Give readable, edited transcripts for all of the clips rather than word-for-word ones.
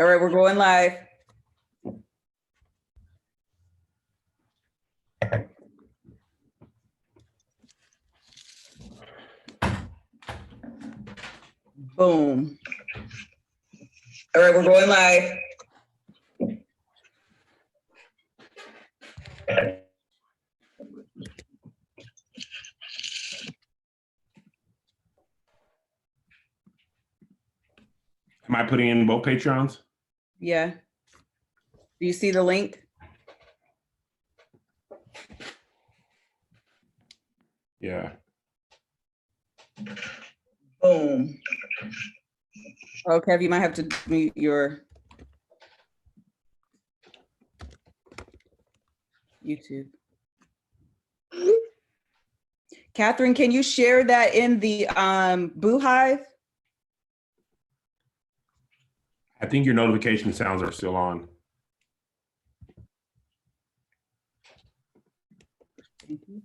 All right, we're going live. Boom. All right, we're going live. Am I putting in both Patreons? Yeah. Do you see the link? Yeah. Boom. Oh, Kev, you might have to mute your YouTube. Catherine, can you share that in the Boo Hive? I think your notification sounds are still on. Thank you.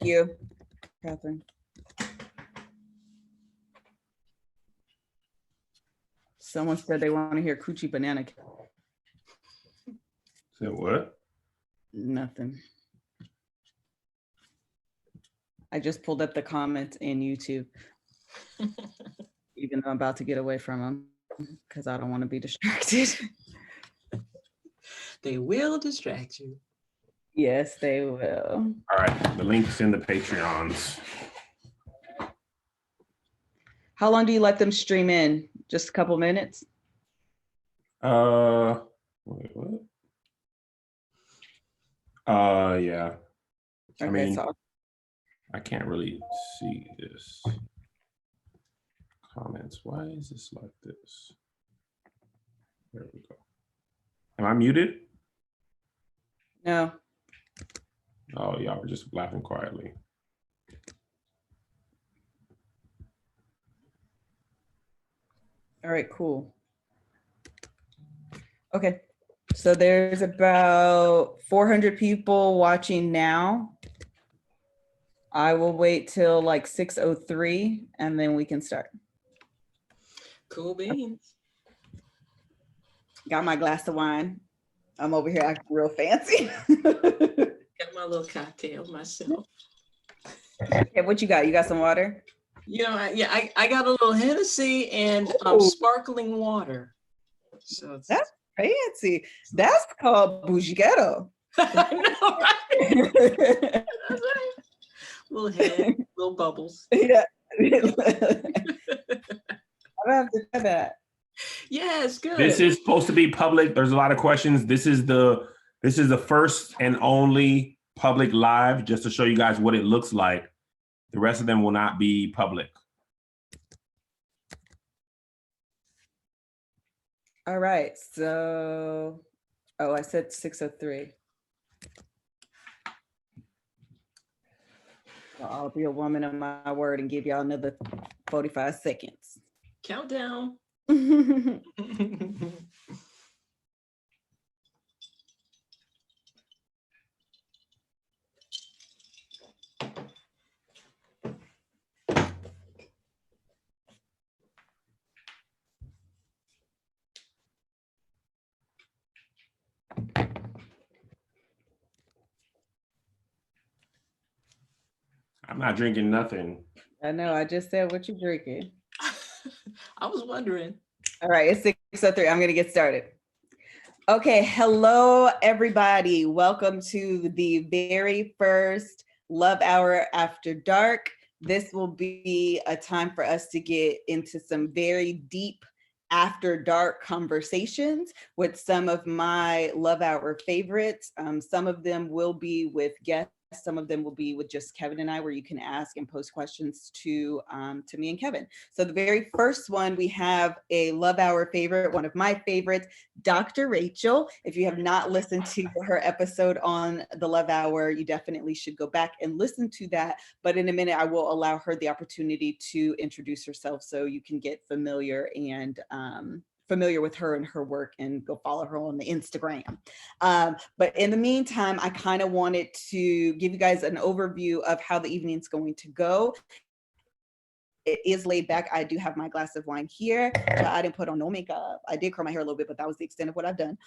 Thank you, Catherine. Someone said they want to hear Coochie Banana. Say what? Nothing. I just pulled up the comments in YouTube, even though I'm about to get away from them because I don't want to be distracted. They will distract you. Yes, they will. All right, the link's in the Patreons. How long do you let them stream in? Just a couple minutes? Wait, what? Yeah. Okay, I mean, so I can't really see this. Comments. Why is this like this? There we go. Am I muted? no. Oh, y'all were just laughing quietly. All right, cool. Okay, so there's about 400 people watching now. I will wait till like 6:03 and then we can start. Cool beans. Got my glass of wine. I'm over here acting real fancy. Got my little cocktail myself. Okay, what you got? You got some water? You know, I got a little Hennessy and Ooh. sparkling water. So it's, That's fancy. That's called bougietto. I know, right? That's right. Little head, little bubbles. Yeah. I'm gonna have to try that. Yeah, it's good. This is supposed to be public. There's a lot of questions. This is the first and only public live, just to show you guys what it looks like. The rest of them will not be public. All right, so, oh, I said 6:03. Well, I'll be a woman of my word and give y'all another 45 seconds. Countdown. I'm not drinking nothing. I know, I just said what you drinking. I was wondering. All right, it's 6:03. I'm gonna get started. Okay, hello everybody. Welcome to the very first Love Hour After Dark. This will be a time for us to get into some very deep after dark conversations with some of my Love Hour favorites. Some of them will be with guests Some of them will be with just Kevin and I, where you can ask and post questions to me and Kevin. So the very first one, we have a Love Hour favorite, one of my favorites, Dr. Rachael. If you have not listened to her episode on the Love Hour, you definitely should go back and listen to that. But in a minute, I will allow her the opportunity to introduce herself so you can get familiar and familiar with her and her work, and go follow her on the Instagram. But in the meantime, I kind of wanted to give you guys an overview of how the evening's going to go. It is laid back. I do have my glass of wine here. I didn't put on no makeup. I did curl my hair a little bit, but that was the extent of what I've done.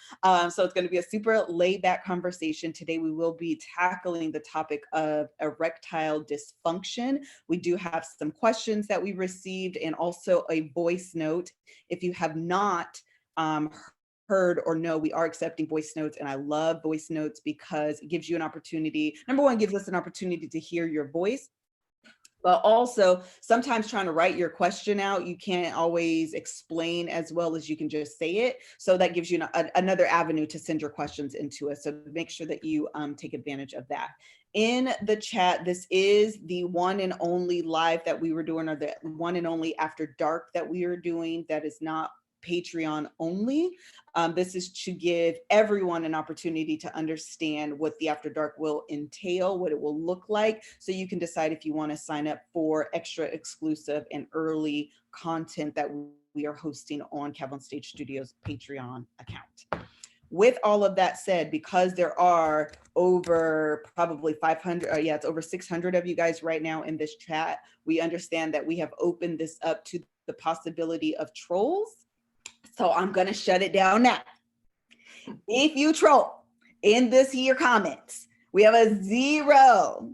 So it's going to be a super laid back conversation. Today, we will be tackling the topic of erectile dysfunction. We do have some questions that we received, and also a voice note. If you have not heard or know, we are accepting voice notes, and I love voice notes because it gives you an opportunity. Number one, gives us an opportunity to hear your voice. But also, sometimes trying to write your question out, you can't always explain as well as you can just say it. So that gives you another avenue to send your questions into us. So make sure that you take advantage of that. In the chat, this is the one and only live that we were doing, or the one and only After Dark that we are doing, that is not Patreon only. This is to give everyone an opportunity to understand what the After Dark will entail, what it will look like, so you can decide if you want to sign up for extra exclusive and early content that we are hosting on KevOnStage Studios Patreon account. With all of that said, because there are over probably 500, it's over 600 of you guys right now in this chat, we understand that we have opened this up to the possibility of trolls. So I'm going to shut it down now. If you troll in this here comments, we have a zero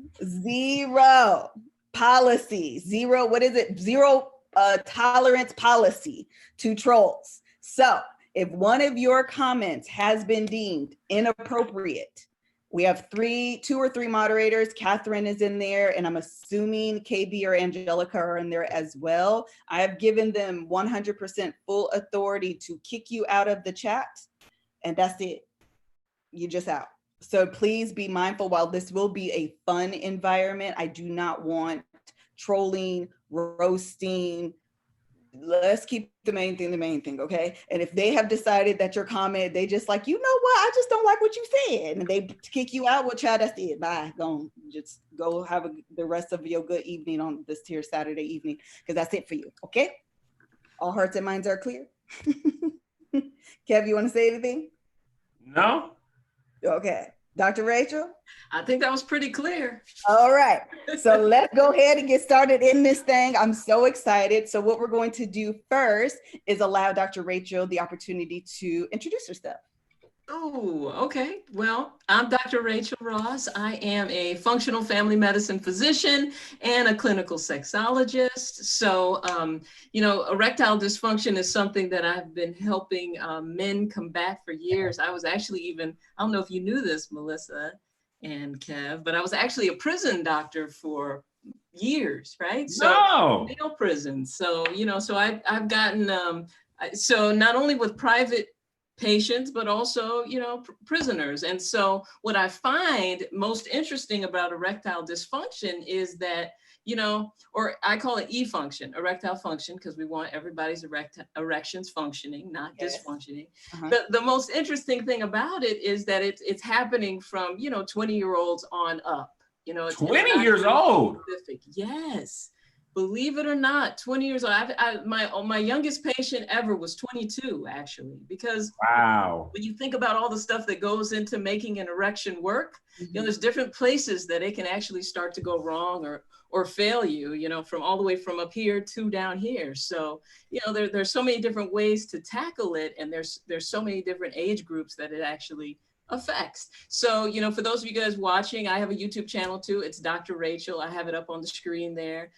policy, zero tolerance policy to trolls. So if one of your comments has been deemed inappropriate, we have two or three moderators. Catherine is in there, and I'm assuming KB or Angelica are in there as well. I have given them 100% full authority to kick you out of the chat, and that's it. You're just out. So please be mindful. While this will be a fun environment, I do not want trolling, roasting. Let's keep the main thing, okay? And if they have decided that your comment, they just like, you know what, I just don't like what you said, and they kick you out, well, child, that's it. Bye. Just go have the rest of your good evening on this here Saturday evening, because that's it for you, okay? All hearts and minds are clear. Kev, you want to say anything? No. Okay. Dr. Rachael? I think that was pretty clear. All right. So let's go ahead and get started in this thing. I'm so excited. So what we're going to do first is allow Dr. Rachael the opportunity to introduce herself. Oh, okay. Well, I'm Dr. Rachael Ross. I am a functional family medicine physician and a clinical sexologist. So, erectile dysfunction is something that I've been helping men combat for years. I was actually I don't know if you knew this, Melissa and Kev, but I was actually a prison doctor for years, right? No. Male prison. So, I've gotten, so not only with private patients, but also, prisoners. And so what I find most interesting about erectile dysfunction is that, or I call it E-function, erectile function, because we want everybody's erections functioning, not dysfunctioning. The most interesting thing about it is that it's happening from, 20-year-olds on up. It's 20 years old. Specific. Yes. Believe it or not, 20 years old. My youngest patient ever was 22, actually, because wow, when you think about all the stuff that goes into making an erection work, there's different places that it can actually start to go wrong or fail you, from all the way from up here to down here. So, there's so many different ways to tackle it, and there's so many different age groups that it actually affects. So, for those of you guys watching, I have a YouTube channel too. It's Dr. Rachael. I have it up on the screen there.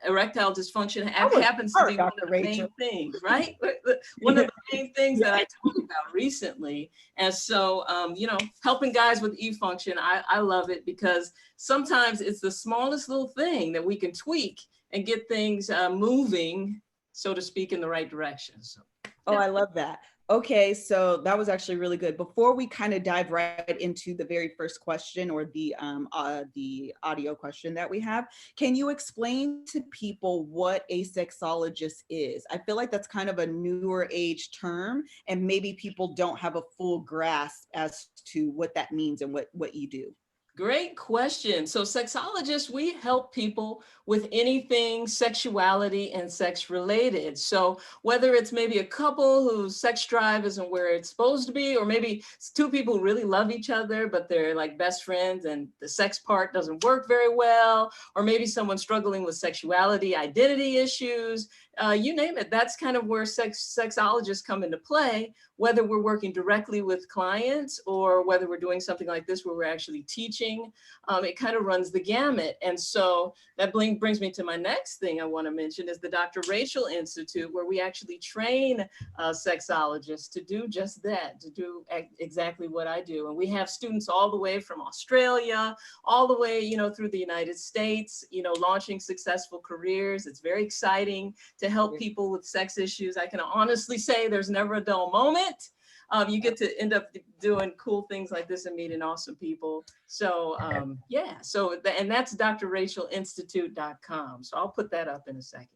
Erectile dysfunction happens to be one of the main things, right? One of the main things that I talk about recently. And so, helping guys with E-function, I love it because sometimes it's the smallest little thing that we can tweak and get things moving, so to speak, in the right direction. So. Oh, I love that. Okay, so that was actually really good. Before we kind of dive right into the very first question, or the audio question that we have, can you explain to people what a sexologist is? I feel like that's kind of a newer age term, and maybe people don't have a full grasp as to what that means and what you do. Great question. So sexologists, we help people with anything sexuality and sex related. So whether it's maybe a couple whose sex drive isn't where it's supposed to be, or maybe it's two people who really love each other, but they're like best friends and the sex part doesn't work very well, or maybe someone struggling with sexuality, identity issues, you name it. That's kind of where sexologists come into play, whether we're working directly with clients or whether we're doing something like this where we're actually teaching. It kind of runs the gamut. And so that brings me to my next thing I want to mention is the Dr. Rachael Institute, where we actually train sexologists to do just that, to do exactly what I do. And we have students all the way from Australia, all the way, through the United States, launching successful careers. It's very exciting to help people with sex issues. I can honestly say there's never a dull moment. You get to end up doing cool things like this and meeting awesome people. So yeah, and that's drrachaelinstitute.com. So I'll put that up in a second.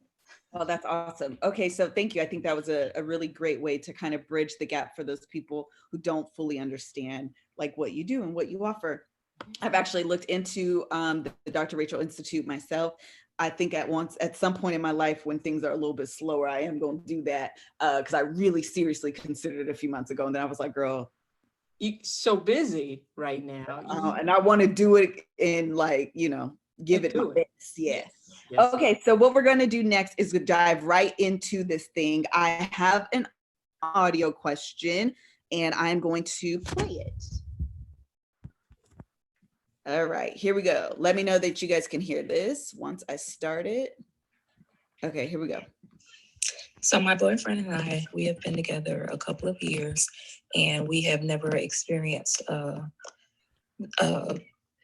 Oh, that's awesome. Okay, so thank you. I think that was a really great way to kind of bridge the gap for those people who don't fully understand like what you do and what you offer. I've actually looked into the Dr. Rachael Institute myself. I think at some point in my life when things are a little bit slower, I am going to do that because I really seriously considered it a few months ago. And then I was like, girl, you're so busy right now. And I want to do it and give it my best. Yes. Yes. Okay, so what we're going to do next is to dive right into this thing. I have an audio question and I'm going to play it. All right, here we go. Let me know that you guys can hear this once I start it. Okay, here we go. So my boyfriend and I, we have been together a couple of years and we have never experienced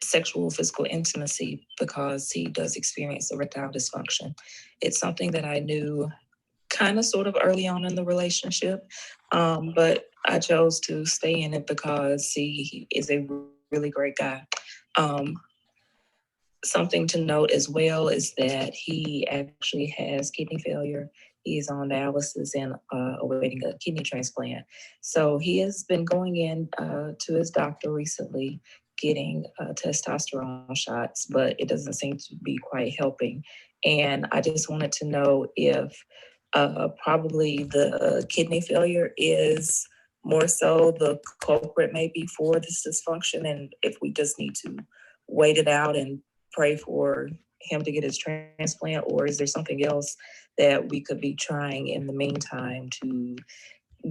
sexual physical intimacy because he does experience erectile dysfunction. It's something that I knew kind of sort of early on in the relationship, but I chose to stay in it because he is a really great guy. Something to note as well is that he actually has kidney failure. He's on dialysis and awaiting a kidney transplant. So he has been going in to his doctor recently, getting testosterone shots, but it doesn't seem to be quite helping. And I just wanted to know if probably the kidney failure is more so the culprit maybe for this dysfunction, and if we just need to wait it out and pray for him to get his transplant, or is there something else that we could be trying in the meantime to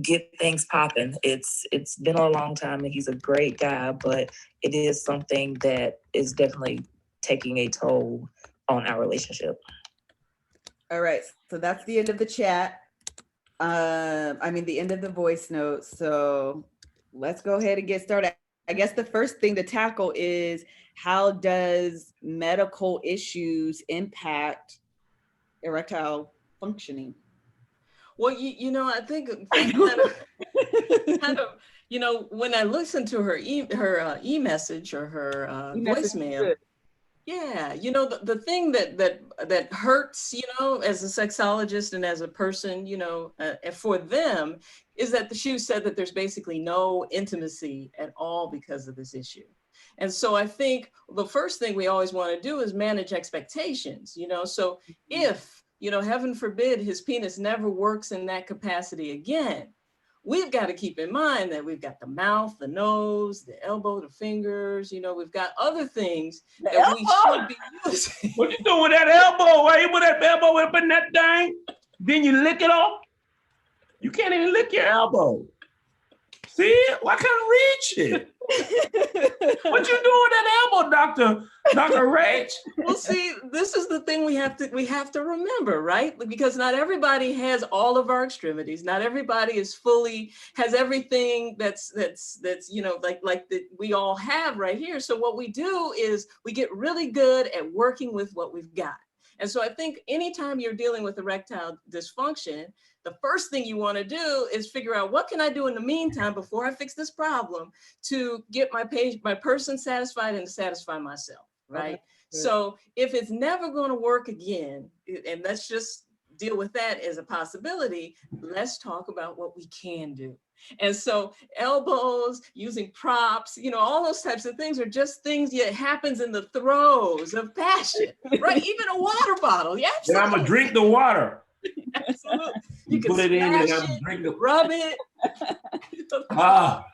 get things popping? It's been a long time and he's a great guy, but it is something that is definitely taking a toll on our relationship. All right, so that's the end of the chat. The end of the voice note. So let's go ahead and get started. I guess the first thing to tackle is, how does medical issues impact erectile functioning? Well, I think kind of, when I listened to her e-message or her voicemail, yeah, the thing that hurts, as a sexologist and as a person, for them is that she said that there's basically no intimacy at all because of this issue. And so I think the first thing we always want to do is manage expectations, so if, heaven forbid, his penis never works in that capacity again, we've got to keep in mind that we've got the mouth, the nose, the elbow, the fingers, we've got other things that we should be using. What you doing with that elbow? Why you put that elbow up in that thing? Then you lick it off? You can't even lick your elbow. See, why can't I reach it? What you doing with that elbow, Dr. Rach? Well, see, this is the thing we have to remember, right? Because not everybody has all of our extremities. Not everybody has everything that's like that we all have right here. So what we do is we get really good at working with what we've got. And so I think anytime you're dealing with erectile dysfunction, the first thing you want to do is figure out, what can I do in the meantime before I fix this problem to get my person satisfied and to satisfy myself, right? So if it's never going to work again, and let's just deal with that as a possibility, let's talk about what we can do. And so elbows, using props, you know, all those types of things are just things that happens in the throes of passion, right? Even a water bottle. Yeah, then I'm gonna drink the water. Absolutely. You can put it in and smash I'm it, drinking. rub it. Oh,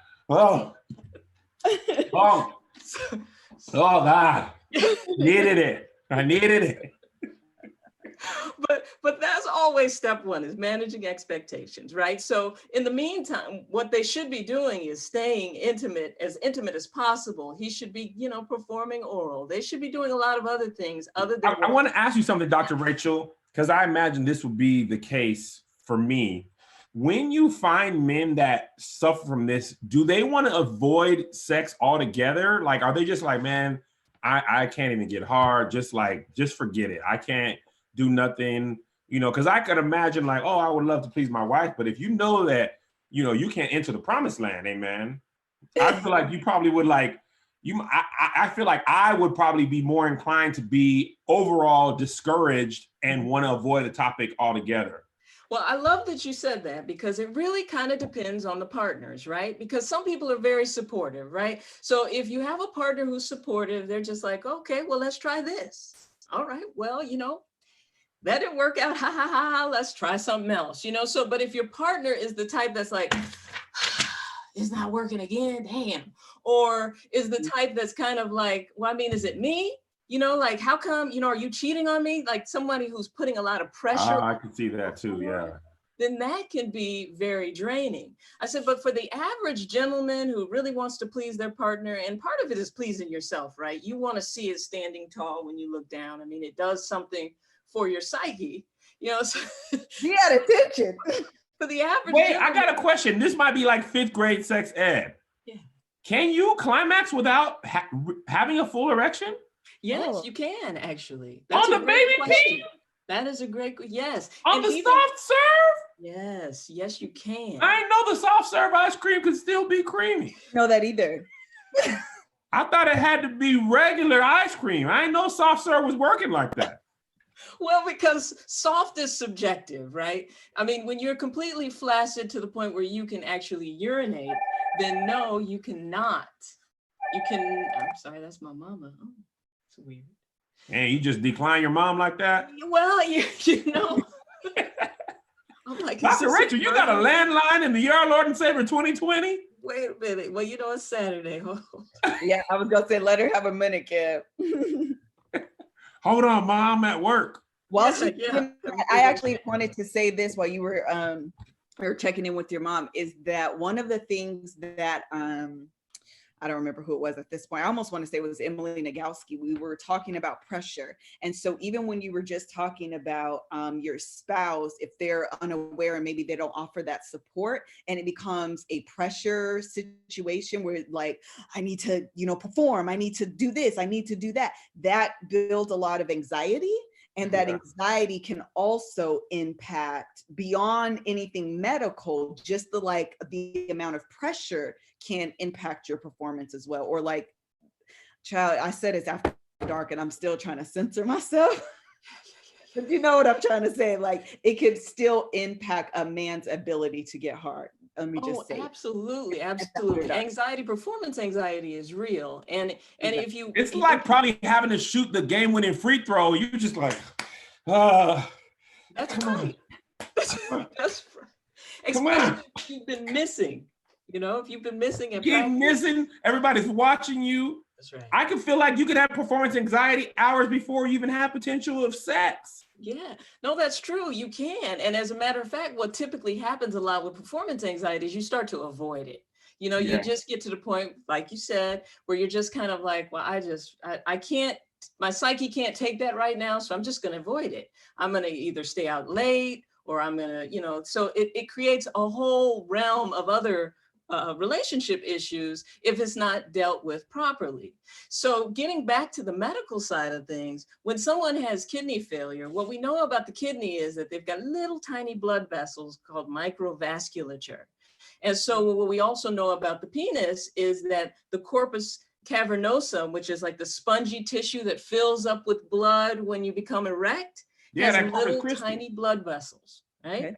God. Needed it. I needed it. But that's always step one, is managing expectations, right? So in the meantime, what they should be doing is staying intimate as possible. He should be, you know, performing oral. They should be doing a lot of other things other than. I want to ask you something, Dr. Rachel, because I imagine this would be the case for me. When you find men that suffer from this, do they want to avoid sex altogether? Like, are they just like, man, I can't even get hard. Just forget it. I can't do nothing, you know, because I could imagine like, oh, I would love to please my wife. But if you know that, you know, you can't enter the promised land, amen. I feel like you probably would like, I feel like I would probably be more inclined to be overall discouraged and want to avoid the topic altogether. Well, I love that you said that, because it really kind of depends on the partners, right? Because some people are very supportive, right? So if you have a partner who's supportive, they're just like, okay, well, let's try this. All right, well, you know, that didn't work out. Ha ha ha, let's try something else, you know? So, but if your partner is the type that's like, it's not working again, damn. Or is the type that's kind of like, well, I mean, is it me? You know, like, how come, you know, are you cheating on me? Like somebody who's putting a lot of pressure. I can see that too, yeah. Then that can be very draining. I said, but for the average gentleman who really wants to please their partner, and part of it is pleasing yourself, right? You want to see it standing tall when you look down. I mean, it does something for your psyche, you know. So he had attention. For the average. Wait, I got a question. This might be like 5th grade sex ed. Yeah. Can you climax without having a full erection? Yes, you can actually. That's on the baby pee? That is a great, yes. On the soft serve? Yes, you can. I didn't know the soft serve ice cream could still be creamy. Know that either. I thought it had to be regular ice cream. I didn't know soft serve was working like that. Well, because soft is subjective, right? I mean, when you're completely flaccid to the point where you can actually urinate, then no, you cannot. You can, I'm sorry, that's my mama. Oh, it's weird. And you just decline your mom like that? Well, you know. I'm like, Dr. Rachel, you got a landline in the year Lord and Savior 2020? Wait a minute. Well, you know, it's Saturday. Yeah, I was going to say, let her have a minute, Kev. Hold on, Mom, at work. Well, I actually wanted to say this while you were checking in with your mom, is that one of the things that I don't remember who it was at this point. I almost want to say it was Emily Nagowski. We were talking about pressure. And so even when you were just talking about your spouse, if they're unaware and maybe they don't offer that support, and it becomes a pressure situation where like, I need to, you know, perform, I need to do this, I need to do that, that builds a lot of anxiety. And that anxiety can also impact beyond anything medical, just the amount of pressure can impact your performance as well. Or like, child, I said it's after dark and I'm still trying to censor myself. But you know what I'm trying to say? Like, it could still impact a man's ability to get hard. Let me just say. Absolutely. Anxiety, performance anxiety is real. And if you, it's like probably having to shoot the game-winning free throw. You're just like, that's right. That's right. Come on. If you've been missing, you know, if you've been missing and keep missing, everybody's watching you. That's right. I can feel like you could have performance anxiety hours before you even have potential of sex. Yeah, no, that's true. You can. And as a matter of fact, what typically happens a lot with performance anxiety is you start to avoid it. You know, you just get to the point, like you said, where you're just kind of like, well, I can't, my psyche can't take that right now. So I'm just going to avoid it. I'm going to either stay out late or I'm going to, you know, so it creates a whole realm of other relationship issues if it's not dealt with properly. So getting back to the medical side of things, when someone has kidney failure, what we know about the kidney is that they've got little tiny blood vessels called microvasculature. And so what we also know about the penis is that the corpus cavernosum, which is like the spongy tissue that fills up with blood when you become erect, has little tiny blood vessels, right? Okay.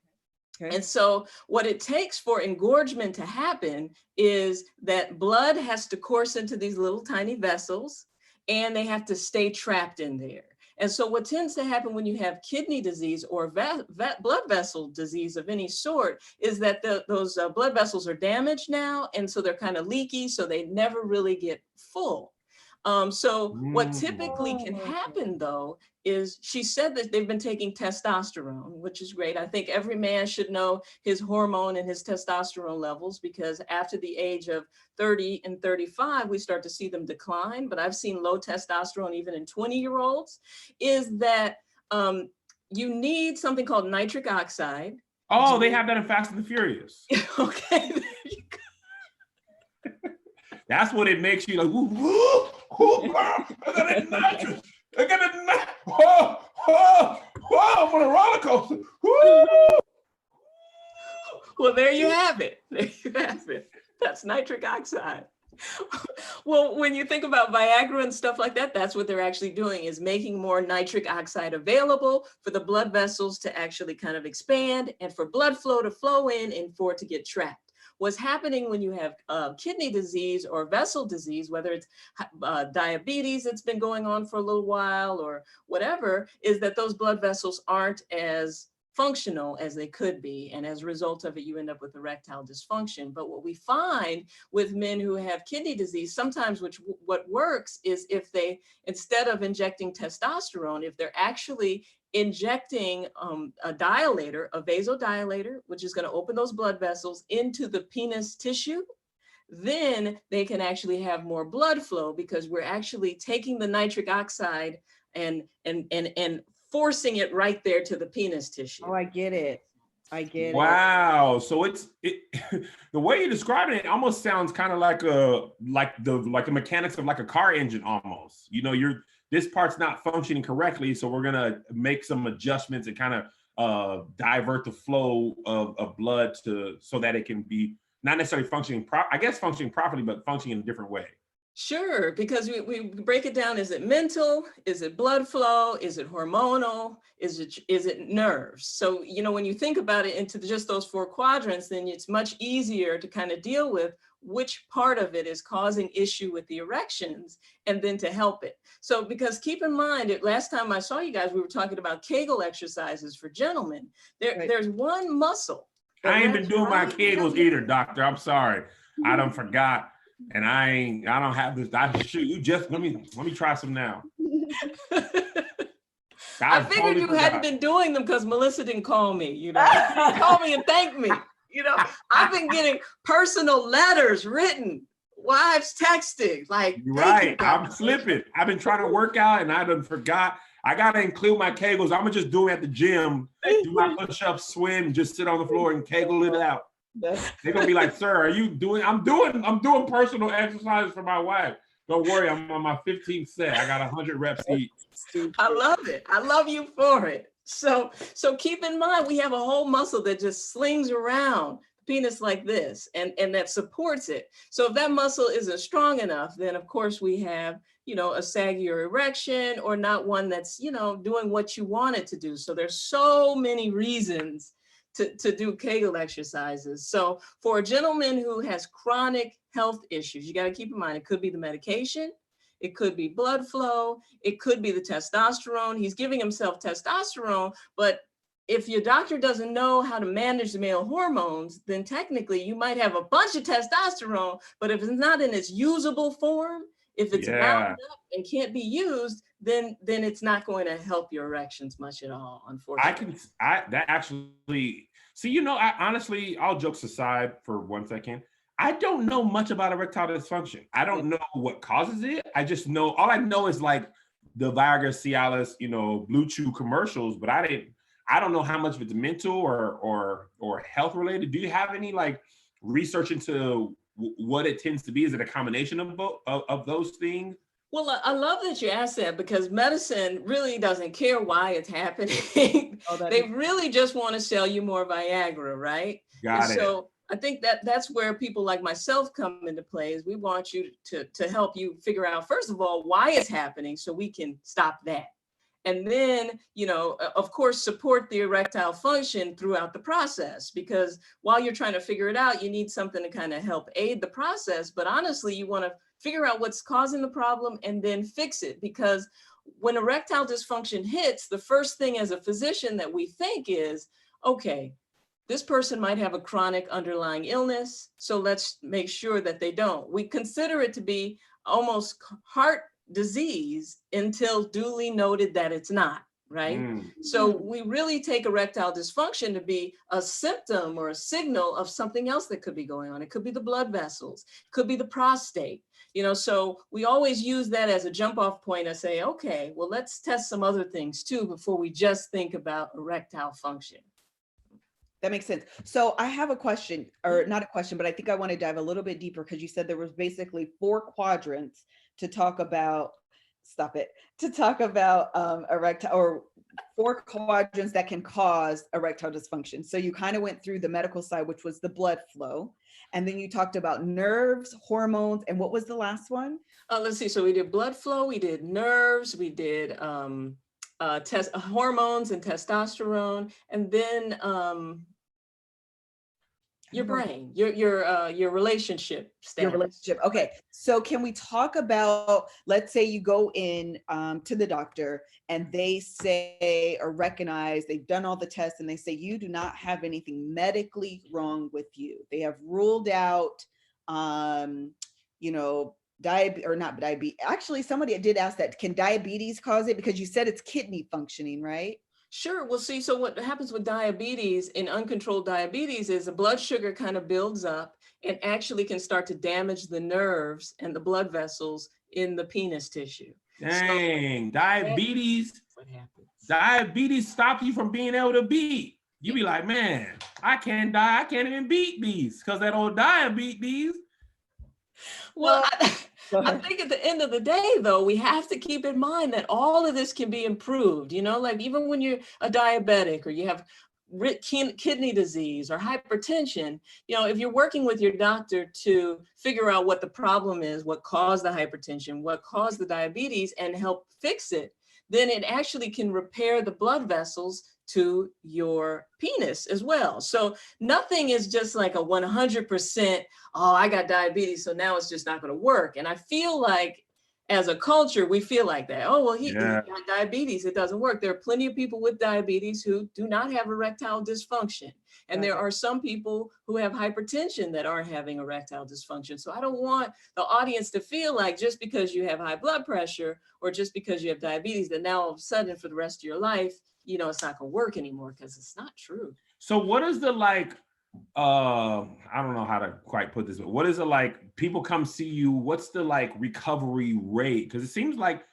Okay. And so what it takes for engorgement to happen is that blood has to course into these little tiny vessels, and they have to stay trapped in there. And so what tends to happen when you have kidney disease or blood vessel disease of any sort is that those blood vessels are damaged now, and so they're kind of leaky, so they never really get full. So what typically can happen though is, she said that they've been taking testosterone, which is great. I think every man should know his hormone and his testosterone levels, because after the age of 30 and 35, we start to see them decline. But I've seen low testosterone even in 20-year-olds, is that you need something called nitric oxide. Oh, they have that in Fast and the Furious. Okay. That's what it makes you like, woo, woo, woo, I got it nitrous. I got it nitrous. Whoa, whoa, whoa, I'm on a roller coaster. Woo. Well, there you have it. There you have it. That's nitric oxide. Well, when you think about Viagra and stuff like that, that's what they're actually doing, is making more nitric oxide available for the blood vessels to actually kind of expand and for blood flow to flow in and for it to get trapped. What's happening when you have kidney disease or vessel disease, whether it's diabetes that's been going on for a little while or whatever, is that those blood vessels aren't as functional as they could be. And as a result of it, you end up with erectile dysfunction. But what we find with men who have kidney disease, sometimes what works is if they, instead of injecting testosterone, if they're actually injecting a dilator, a vasodilator, which is going to open those blood vessels into the penis tissue, then they can actually have more blood flow, because we're actually taking the nitric oxide and forcing it right there to the penis tissue. Oh, I get it. I get it. Wow. So the way you're describing it almost sounds kind of like the mechanics of like a car engine almost. You know, this part's not functioning correctly, so we're gonna make some adjustments and kind of divert the flow of blood so that it can be not necessarily functioning properly, but functioning in a different way. Sure, because we break it down. Is it mental? Is it blood flow? Is it hormonal? Is it nerves? So, you know, when you think about it into just those 4 quadrants, then it's much easier to kind of deal with which part of it is causing issue with the erections and then to help it. So, because keep in mind, last time I saw you guys, we were talking about Kegel exercises for gentlemen. There's one muscle. I ain't been doing my Kegels either, doctor. I'm sorry. I done forgot. And I don't have this. Let me try some now. I figured you hadn't been doing them because Melissa didn't call me, you know. She didn't call me and thank me. You know, I've been getting personal letters written, wives texting, like, you're right. I'm slipping. I've been trying to work out and I done forgot. I gotta include my Kegels. I'm gonna just do it at the gym, do my push-ups, swim, just sit on the floor and Kegel it out. They're gonna be like, sir, are you doing? I'm doing personal exercises for my wife. Don't worry, I'm on my 15th set. I got 100 reps each. I love it. I love you for it. So keep in mind, we have a whole muscle that just slings around the penis like this, and that supports it. So if that muscle isn't strong enough, then of course we have, you know, a saggier erection, or not one that's, you know, doing what you want it to do. So there's so many reasons to do Kegel exercises. So for a gentleman who has chronic health issues, you got to keep in mind, it could be the medication, it could be blood flow, it could be the testosterone. He's giving himself testosterone, but if your doctor doesn't know how to manage the male hormones, then technically you might have a bunch of testosterone, but if it's not in its usable form, if it's bound up and can't be used, then it's not going to help your erections much at all, unfortunately. See, you know, I honestly, all jokes aside for 1 second, I don't know much about erectile dysfunction. I don't know what causes it. I just know, all I know is like the Viagra, Cialis, you know, Blue Chew commercials, but I don't know how much of it's mental or health related. Do you have any like research into what it tends to be? Is it a combination of both of those things? Well, I love that you asked that, because medicine really doesn't care why it's happening. They really just want to sell you more Viagra, right? Got it. So I think that's where people like myself come into play, is we want you to help you figure out, first of all, why it's happening so we can stop that. And then, you know, of course, support the erectile function throughout the process, because while you're trying to figure it out, you need something to kind of help aid the process. But honestly, you want to figure out what's causing the problem and then fix it. Because when erectile dysfunction hits, the first thing as a physician that we think is, okay, this person might have a chronic underlying illness, so let's make sure that they don't. We consider it to be almost heart disease until duly noted that it's not, right? So we really take erectile dysfunction to be a symptom or a signal of something else that could be going on. It could be the blood vessels, it could be the prostate, you know, so we always use that as a jump off point and say, okay, well, let's test some other things too before we just think about erectile function. That makes sense. So I have a question, or not a question, but I think I want to dive a little bit deeper, because you said there was basically 4 quadrants to talk about, erectile, or 4 quadrants that can cause erectile dysfunction. So you kind of went through the medical side, which was the blood flow. And then you talked about nerves, hormones, and what was the last one? Let's see. So we did blood flow, we did nerves, we did hormones and testosterone, and then your brain, your relationship status. Your relationship. Okay. So can we talk about, let's say you go in to the doctor and they say, or recognize, they've done all the tests and they say, you do not have anything medically wrong with you. They have ruled out, you know, not diabetes. Actually, somebody did ask that. Can diabetes cause it? Because you said it's kidney functioning, right? Sure. Well, see, so what happens with diabetes, in uncontrolled diabetes, is the blood sugar kind of builds up and actually can start to damage the nerves and the blood vessels in the penis tissue. Dang, so, diabetes. What happens? Diabetes stops you from being able to beat. You be like, man, I can't even beat these because that old diabetes. Well, I think at the end of the day, though, we have to keep in mind that all of this can be improved. You know, like even when you're a diabetic or you have kidney disease or hypertension, you know, if you're working with your doctor to figure out what the problem is, what caused the hypertension, what caused the diabetes, and help fix it, then it actually can repair the blood vessels to your penis as well. So nothing is just like a 100%, oh, I got diabetes, so now it's just not going to work. And I feel like as a culture, we feel like that. Oh, well, he got diabetes, it doesn't work. There are plenty of people with diabetes who do not have erectile dysfunction. And there are some people who have hypertension that aren't having erectile dysfunction. So I don't want the audience to feel like just because you have high blood pressure or just because you have diabetes, that now all of a sudden for the rest of your life, you know, it's not going to work anymore, because it's not true. So what is the like, I don't know how to quite put this, but what is it like, people come see you, what's the like recovery rate? Because it seems like,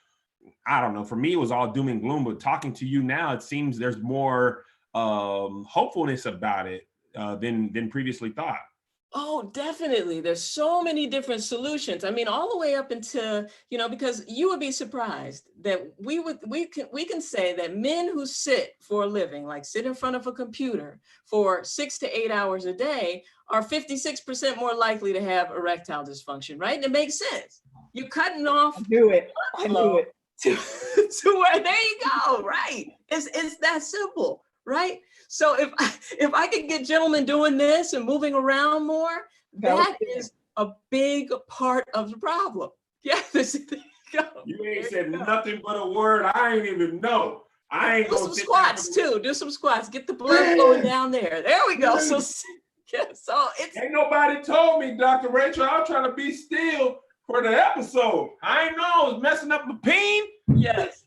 I don't know, for me, it was all doom and gloom, but talking to you now, it seems there's more hopefulness about it than previously thought. Oh, definitely. There's so many different solutions. I mean, all the way up into, you know, because you would be surprised that we can say that men who sit for a living, like sit in front of a computer for 6 to 8 hours a day, are 56% more likely to have erectile dysfunction, right? And it makes sense. You're cutting off. I knew it. To where, there you go, right? It's that simple. Right. So if I can get gentlemen doing this and moving around more, that is a big part of the problem. Yeah. You ain't said nothing but a word. I ain't even know. I ain't do some squats too. Do some squats. Get the blood flowing down there. There we go. So yeah, so it's ain't nobody told me, Dr. Rachel, I'm trying to be still for the episode. I ain't know I was messing up my peen. Yes.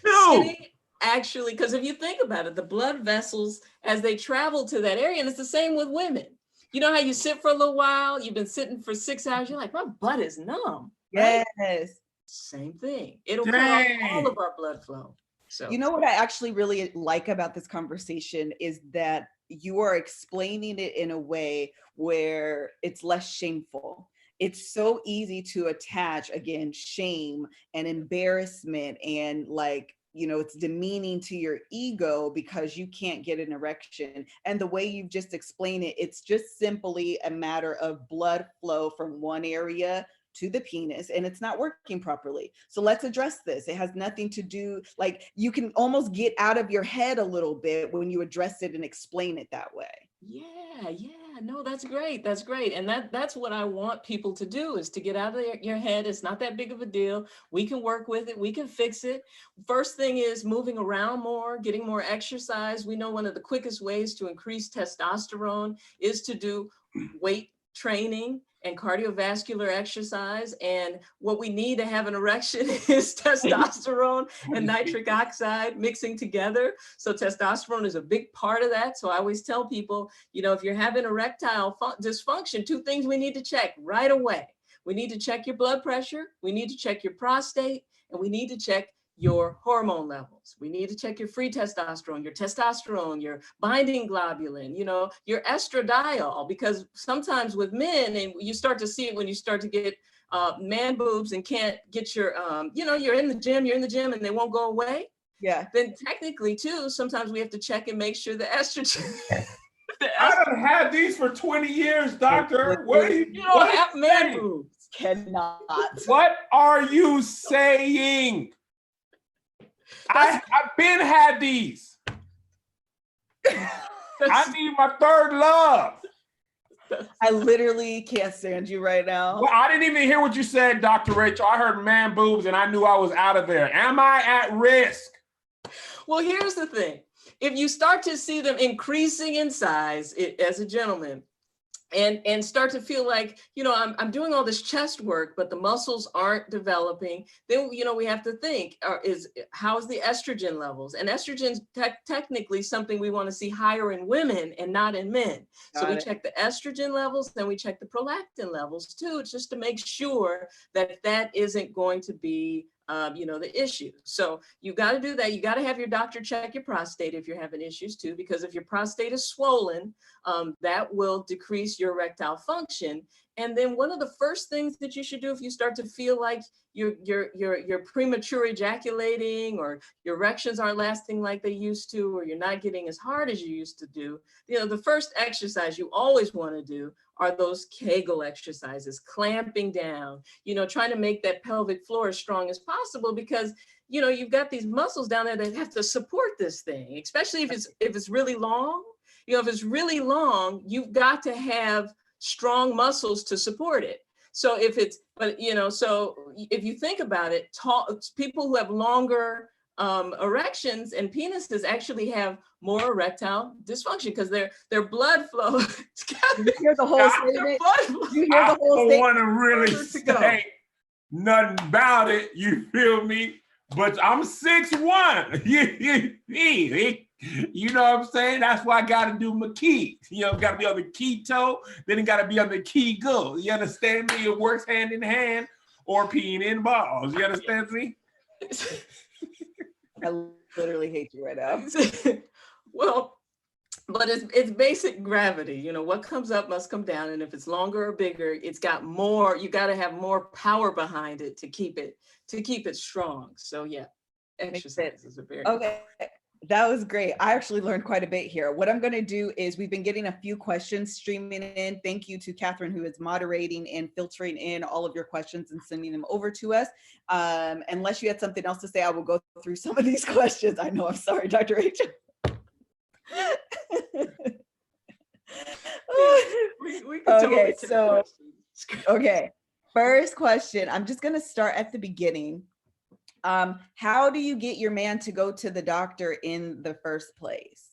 Sitting, actually, because if you think about it, the blood vessels, as they travel to that area, and it's the same with women. You know how you sit for a little while, you've been sitting for 6 hours, you're like, my butt is numb. Right? Yes. Same thing. It'll cut off all of our blood flow. So you know what I actually really like about this conversation is that you are explaining it in a way where it's less shameful. It's so easy to attach, again, shame and embarrassment, and like, you know, it's demeaning to your ego because you can't get an erection. And the way you've just explained it, it's just simply a matter of blood flow from one area to the penis, and it's not working properly. So let's address this. It has nothing to do, like, you can almost get out of your head a little bit when you address it and explain it that way. Yeah, no, that's great. That's great. And that's what I want people to do, is to get out of your head. It's not that big of a deal. We can work with it. We can fix it. First thing is moving around more, getting more exercise. We know one of the quickest ways to increase testosterone is to do weight training and cardiovascular exercise. And what we need to have an erection is testosterone and nitric oxide mixing together. So testosterone is a big part of that. So I always tell people, you know, if you're having erectile dysfunction, 2 things we need to check right away. We need to check your blood pressure, we need to check your prostate, and we need to check your hormone levels. We need to check your free testosterone, your binding globulin, you know, your estradiol, because sometimes with men, and you start to see it when you start to get man boobs and can't get your, you know, you're in the gym and they won't go away. Yeah. Then technically too, sometimes we have to check and make sure the estrogen. I done had these for 20 years, doctor. What are you don't have man boobs. Cannot. What are you saying? I've been had these. I need my third love. I literally can't stand you right now. Well, I didn't even hear what you said, Dr. Rachel. I heard man boobs and I knew I was out of there. Am I at risk? Well, here's the thing. If you start to see them increasing in size as a gentleman, and start to feel like, you know, I'm doing all this chest work, but the muscles aren't developing, then, you know, we have to think, how's the estrogen levels? And estrogen's technically something we want to see higher in women and not in men. So we check the estrogen levels, then we check the prolactin levels too. It's just to make sure that that isn't going to be you know, the issue. So you got to do that. You got to have your doctor check your prostate if you're having issues too, because if your prostate is swollen, that will decrease your erectile function. And then one of the first things that you should do if you start to feel like you're premature ejaculating, or your erections aren't lasting like they used to, or you're not getting as hard as you used to do, you know, the first exercise you always want to do are those Kegel exercises, clamping down, you know, trying to make that pelvic floor as strong as possible, because, you know, you've got these muscles down there that have to support this thing, especially if it's really long. You know, if it's really long, you've got to have strong muscles to support it. So if it's, but, you know, so if you think about it, people who have longer erections and penises actually have more erectile dysfunction because their blood flow. You hear the whole statement? You hear the whole statement? I don't want to really say nothing about it. You feel me? But I'm 6'1". You know what I'm saying? That's why I got to do my key. You know, got to be on the key toe, then it got to be on the key go. You understand me? It works hand in hand, or peeing in balls. You understand me? I literally hate you right now. Well, but it's basic gravity. You know, what comes up must come down. And if it's longer or bigger, it's got more, you got to have more power behind it to keep it strong. So yeah, exercises are very important. That was great. I actually learned quite a bit here. What I'm going to do is we've been getting a few questions streaming in. Thank you to Catherine, who is moderating and filtering in all of your questions and sending them over to us. Unless you had something else to say, I will go through some of these questions. I know, I'm sorry, Dr. Rachel. we can totally okay. First question. I'm just going to start at the beginning. How do you get your man to go to the doctor in the first place?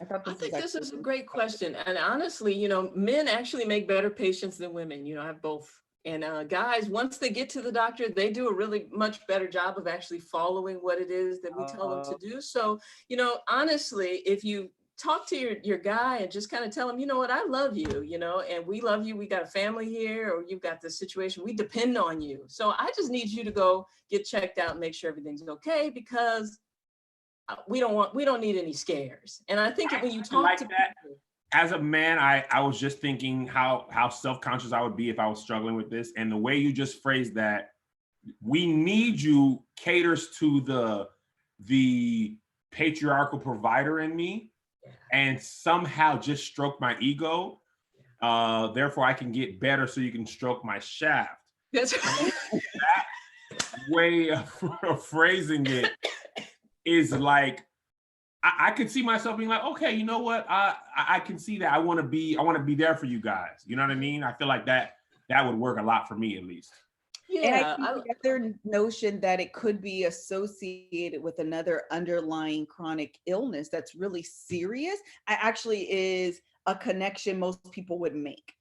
I think this is a great question. And honestly, you know, men actually make better patients than women. You know, I have both. And guys, once they get to the doctor, they do a really much better job of actually following what it is that we tell them to do. So, you know, honestly, if you talk to your guy and just kind of tell him, you know what, I love you, you know, and we love you. We got a family here, or you've got this situation. We depend on you. So I just need you to go get checked out and make sure everything's okay, because we don't need any scares. And I think when you talk like to that. people, As a man, I was just thinking how self-conscious I would be if I was struggling with this. And the way you just phrased that, we need you caters to the patriarchal provider in me, and somehow just stroke my ego. Therefore, I can get better so you can stroke my shaft. that's right. That way of phrasing it is like, I could see myself being like, okay, you know what? I can see that. I want to be there for you guys. You know what I mean? I feel like that would work a lot for me, at least. And I Yeah, think the other notion that it could be associated with another underlying chronic illness that's really serious, actually is a connection most people would make.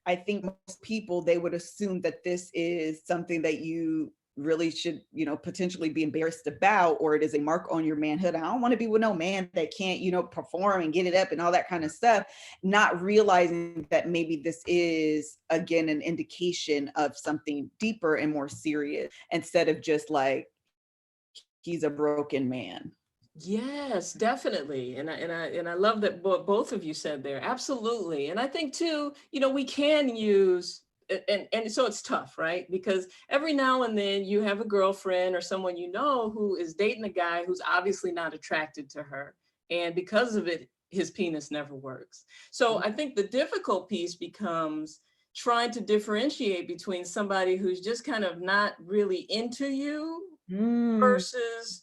I think most people, they would assume that this is something that you really should, potentially be embarrassed about, or it is a mark on your manhood. I don't want to be with no man that can't, perform and get it up and all that kind of stuff, not realizing that maybe this is, again, an indication of something deeper and more serious, instead of just like, he's a broken man. yes, definitely. And I love that both of you said there. Absolutely. And I think too, we can use, and so it's tough, right? Because every now and then you have a girlfriend or someone who is dating a guy who's obviously not attracted to her. And because of it, his penis never works. So I think the difficult piece becomes trying to differentiate between somebody who's just kind of not really into you versus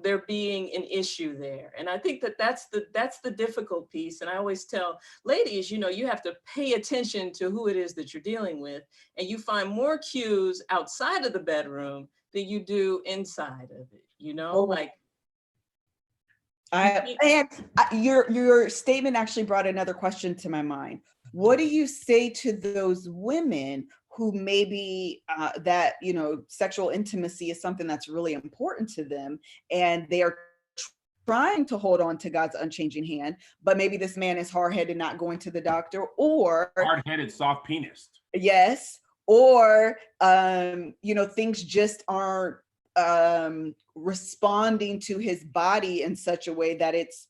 there being an issue there. And I think that's the difficult piece. And I always tell ladies, you have to pay attention to who it is that you're dealing with, and you find more cues outside of the bedroom than you do inside of it, your statement actually brought another question to my mind. What do you say to those women who maybe that, sexual intimacy is something that's really important to them, and they are trying to hold on to God's unchanging hand, but maybe this man is hard-headed, not going to the doctor, or hard-headed, soft penis. Yes. Or, things just aren't responding to his body in such a way that it's,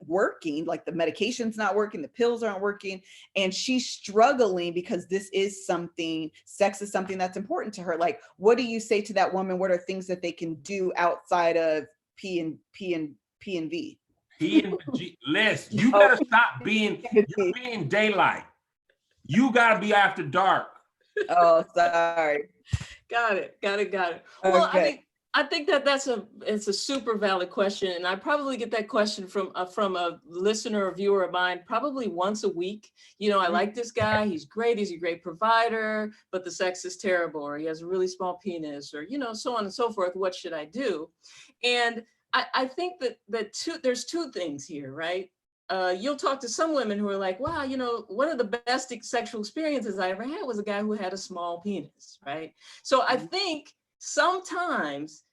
working, like the medication's not working, the pills aren't working, and she's struggling because sex is something that's important to her. Like, what do you say to that woman? What are things that they can do outside of P and V? P and G. Liz, you better stop being daylight. You gotta be after dark. Oh, sorry. Got it. Okay. Well, I think it's a super valid question, and I probably get that question from a listener or viewer of mine probably once a week. I like this guy, he's great, he's a great provider, but the sex is terrible, or he has a really small penis, or so on and so forth. What should I do? And I think that there's two things here, right? You'll talk to some women who are like, wow, one of the best sexual experiences I ever had was a guy who had a small penis, right? So I think sometimes,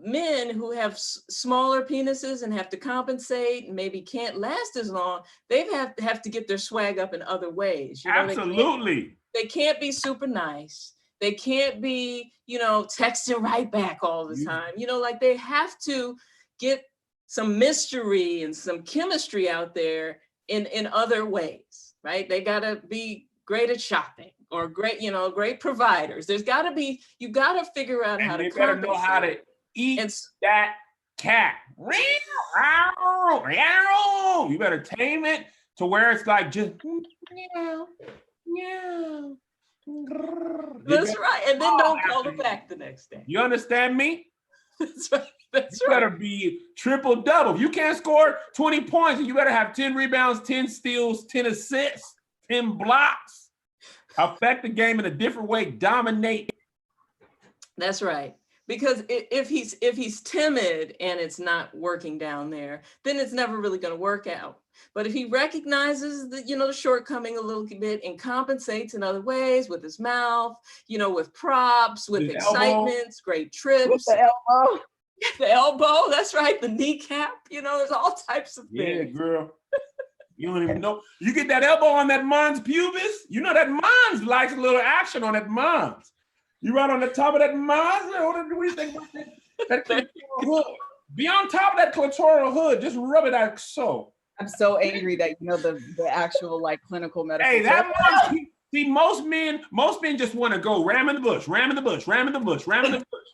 men who have smaller penises and have to compensate and maybe can't last as long, they have to get their swag up in other ways. Absolutely. They can't be super nice. They can't be, texting right back all the time. They have to get some mystery and some chemistry out there in other ways, right? They gotta be great at shopping, or great providers. You gotta figure out how to compensate. Better know how to eat that cat. You better tame it to where it's like just meow, meow. That's right. And then don't call it back the next day. You understand me? That's right. You better be triple double. If you can't score 20 points, you better have 10 rebounds, 10 steals, 10 assists, 10 blocks. Affect the game in a different way. Dominate. That's right. Because if he's timid and it's not working down there, then it's never really going to work out. But if he recognizes the shortcoming a little bit and compensates in other ways, with his mouth, with props, with excitements, great trips. With the elbow. The elbow, that's right. The kneecap, there's all types of things. Yeah, girl. You don't even know. You get that elbow on that mons pubis, that mons likes a little action on that mons. You right on the top of that mons. What do you think about that? That hook. Be on top of that clitoral hood. Just rub it out so. I'm so angry that you know the actual like clinical medical. Hey, that much. See, most men just want to go ram in the bush, ram in the bush, ram in the bush, ram in the bush.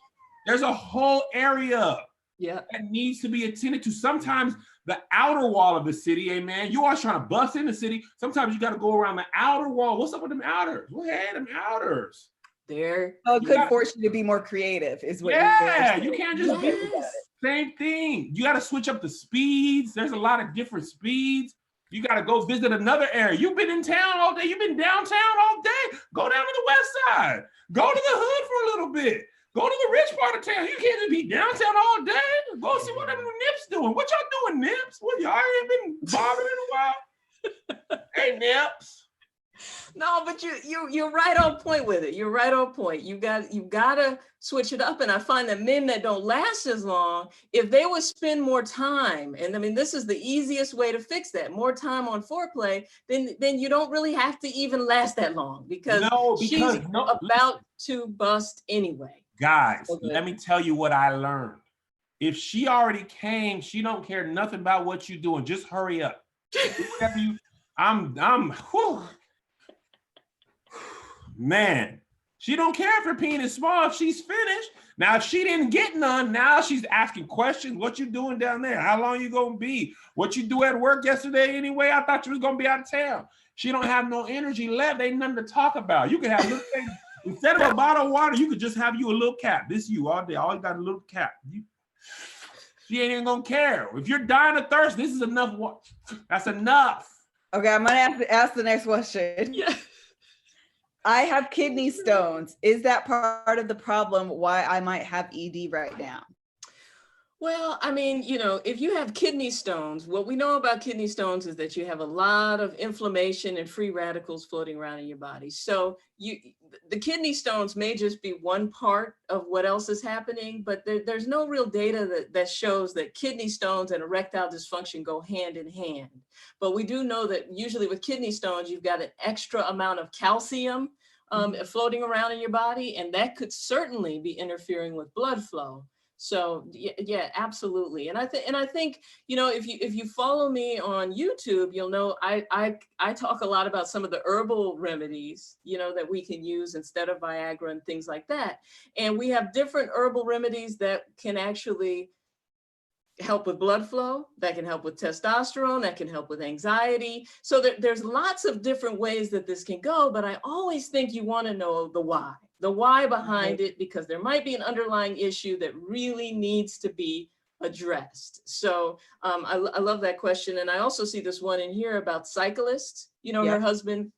There's a whole area that needs to be attended to. Sometimes the outer wall of the city, amen. You always trying to bust in the city. Sometimes you got to go around the outer wall. What's up with them outers? What had them outers? There. So it could force you to be more creative, is what you can't just be same thing. You got to switch up the speeds. There's a lot of different speeds. You got to go visit another area. You've been in town all day. You've been downtown all day. Go down to the west side. Go to the hood for a little bit. Go to the rich part of town. You can't just be downtown all day. Go see what them Nips doing. What y'all doing, Nips? What, y'all ain't been bothering in a while? Hey, Nips. No, but you're right on point with it. You're right on point. You gotta switch it up. And I find that men that don't last as long, if they would spend more time, and I mean this is the easiest way to fix that, more time on foreplay, then you don't really have to even last that long because she's about to bust anyway. Guys, let me tell you what I learned. If she already came, she don't care nothing about what you're doing. Just hurry up. Whatever you, whew. Man, she don't care if her penis is small if she's finished. Now, if she didn't get none, now she's asking questions. What you doing down there? How long you gonna be? What you do at work yesterday anyway? I thought you was gonna be out of town. She don't have no energy left. Ain't nothing to talk about. You can have little things. Instead of a bottle of water, you could just have you a little cap. This you all day. All you got a little cap. She ain't even gonna care. If you're dying of thirst, this is enough. That's enough. Okay, I'm gonna have to ask the next question. Yeah. I have kidney stones. Is that part of the problem why I might have ED right now? Well, I mean, you know, if you have kidney stones, what we know about kidney stones is that you have a lot of inflammation and free radicals floating around in your body. So the kidney stones may just be one part of what else is happening, but there's no real data that shows that kidney stones and erectile dysfunction go hand in hand. But we do know that usually with kidney stones, you've got an extra amount of calcium floating around in your body, and that could certainly be interfering with blood flow. So yeah, absolutely. And I think, you know, if you follow me on YouTube, you'll know I talk a lot about some of the herbal remedies, you know, that we can use instead of Viagra and things like that. And we have different herbal remedies that can actually help with blood flow, that can help with testosterone, that can help with anxiety. So there's lots of different ways that this can go, but I always think you want to know the why behind it, because there might be an underlying issue that really needs to be addressed. So I love that question. And I also see this one in here about cyclists. You know, her husband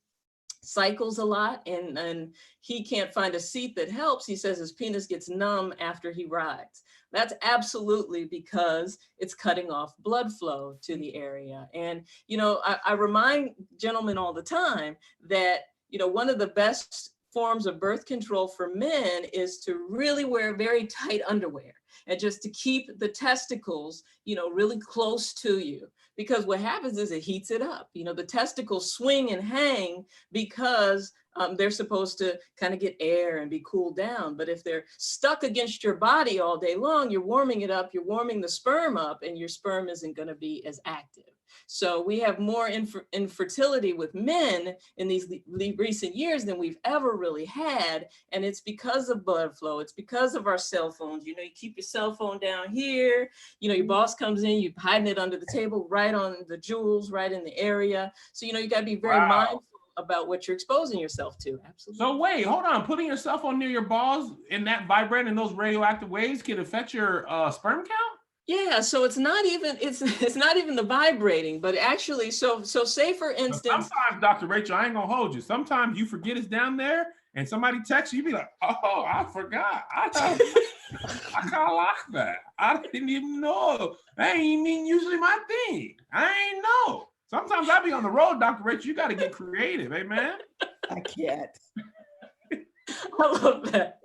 cycles a lot and he can't find a seat that helps. He says his penis gets numb after he rides. That's absolutely because it's cutting off blood flow to the area. And, you know, I remind gentlemen all the time that, you know, one of the best forms of birth control for men is to really wear very tight underwear and just to keep the testicles, you know, really close to you. Because what happens is it heats it up. You know, the testicles swing and hang because they're supposed to kind of get air and be cooled down. But if they're stuck against your body all day long, you're warming it up, you're warming the sperm up, and your sperm isn't going to be as active. So we have more infertility with men in these recent years than we've ever really had. And it's because of blood flow. It's because of our cell phones. You know, you keep your cell phone down here, you know, your boss comes in, you're hiding it under the table, right on the jewels, right in the area. So, you know, you got to be very mindful about what you're exposing yourself to. Absolutely. So wait, hold on. Putting your cell phone near your balls and that vibrating in those radioactive waves can affect your sperm count? Yeah, so it's not even the vibrating, but actually, so say for instance. Sometimes, Dr. Rachel, I ain't gonna hold you. Sometimes you forget it's down there, and somebody texts you, you be like, "Oh, I forgot. I kind of like that. I didn't even know. That ain't even usually my thing. I ain't know." Sometimes I be on the road, Dr. Rachel. You got to get creative, man. I can't. I love that.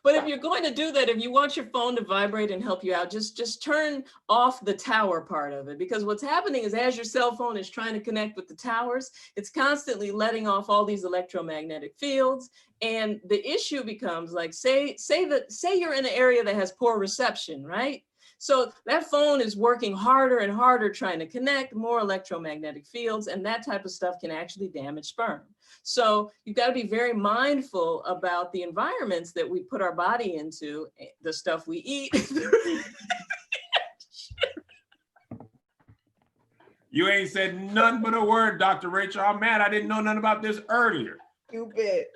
But if you're going to do that, if you want your phone to vibrate and help you out, just turn off the tower part of it. Because what's happening is as your cell phone is trying to connect with the towers, it's constantly letting off all these electromagnetic fields. And the issue becomes like, say you're in an area that has poor reception, right? So that phone is working harder and harder trying to connect more electromagnetic fields, and that type of stuff can actually damage sperm. So you've got to be very mindful about the environments that we put our body into, the stuff we eat. You ain't said nothing but a word, Dr. Rachel. I'm mad I didn't know nothing about this earlier. Stupid.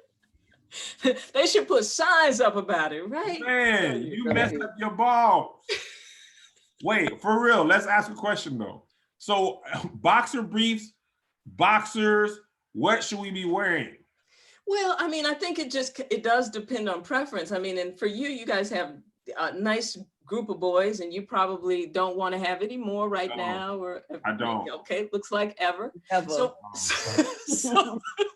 They should put signs up about it, right? Man, you messed up your balls. Wait, for real, let's ask a question though. So boxer briefs, boxers, what should we be wearing? Well, I mean, I think it does depend on preference. I mean, and for you, you guys have a nice group of boys, and you probably don't want to have any more right now, or I don't. Okay, looks like ever. Ever.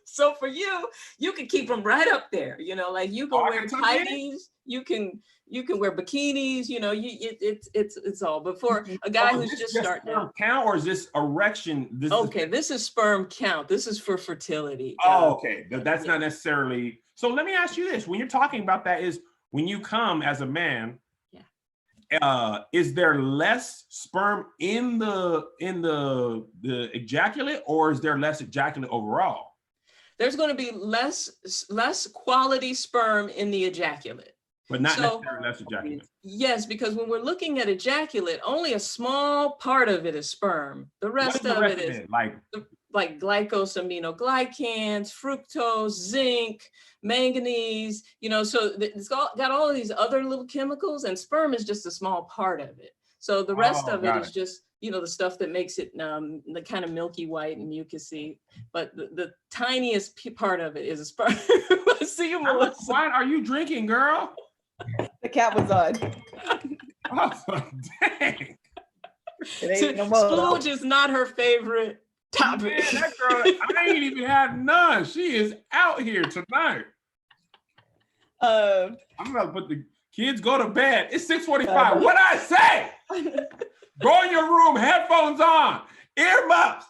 So for you, you can keep them right up there. You know, like you can wear tighties, you can wear bikinis. You know, it's all. But for a guy who's just starting out, count, or is this erection? This is sperm count. This is for fertility. Oh, okay. That's not necessarily. So let me ask you this: when you're talking about that, is when you come as a man, is there less sperm in the ejaculate, or is there less ejaculate overall? There's going to be less quality sperm in the ejaculate. But not necessarily less ejaculate. Yes, because when we're looking at ejaculate, only a small part of it is sperm. The rest of it is like glycosaminoglycans, fructose, zinc, manganese, you know, so it's got all of these other little chemicals, and sperm is just a small part of it. So the rest of it is just, you know, the stuff that makes it the kind of milky white and mucousy, but the tiniest part of it is a sperm. See you, Melissa. What are you drinking, girl? The cat was on. Oh, dang. Splooge is not her favorite topic. Man, that girl, I ain't even had none. She is out here tonight. I'm gonna put the kids go to bed. It's 6:45. What I say? Go in your room, headphones on, earmuffs.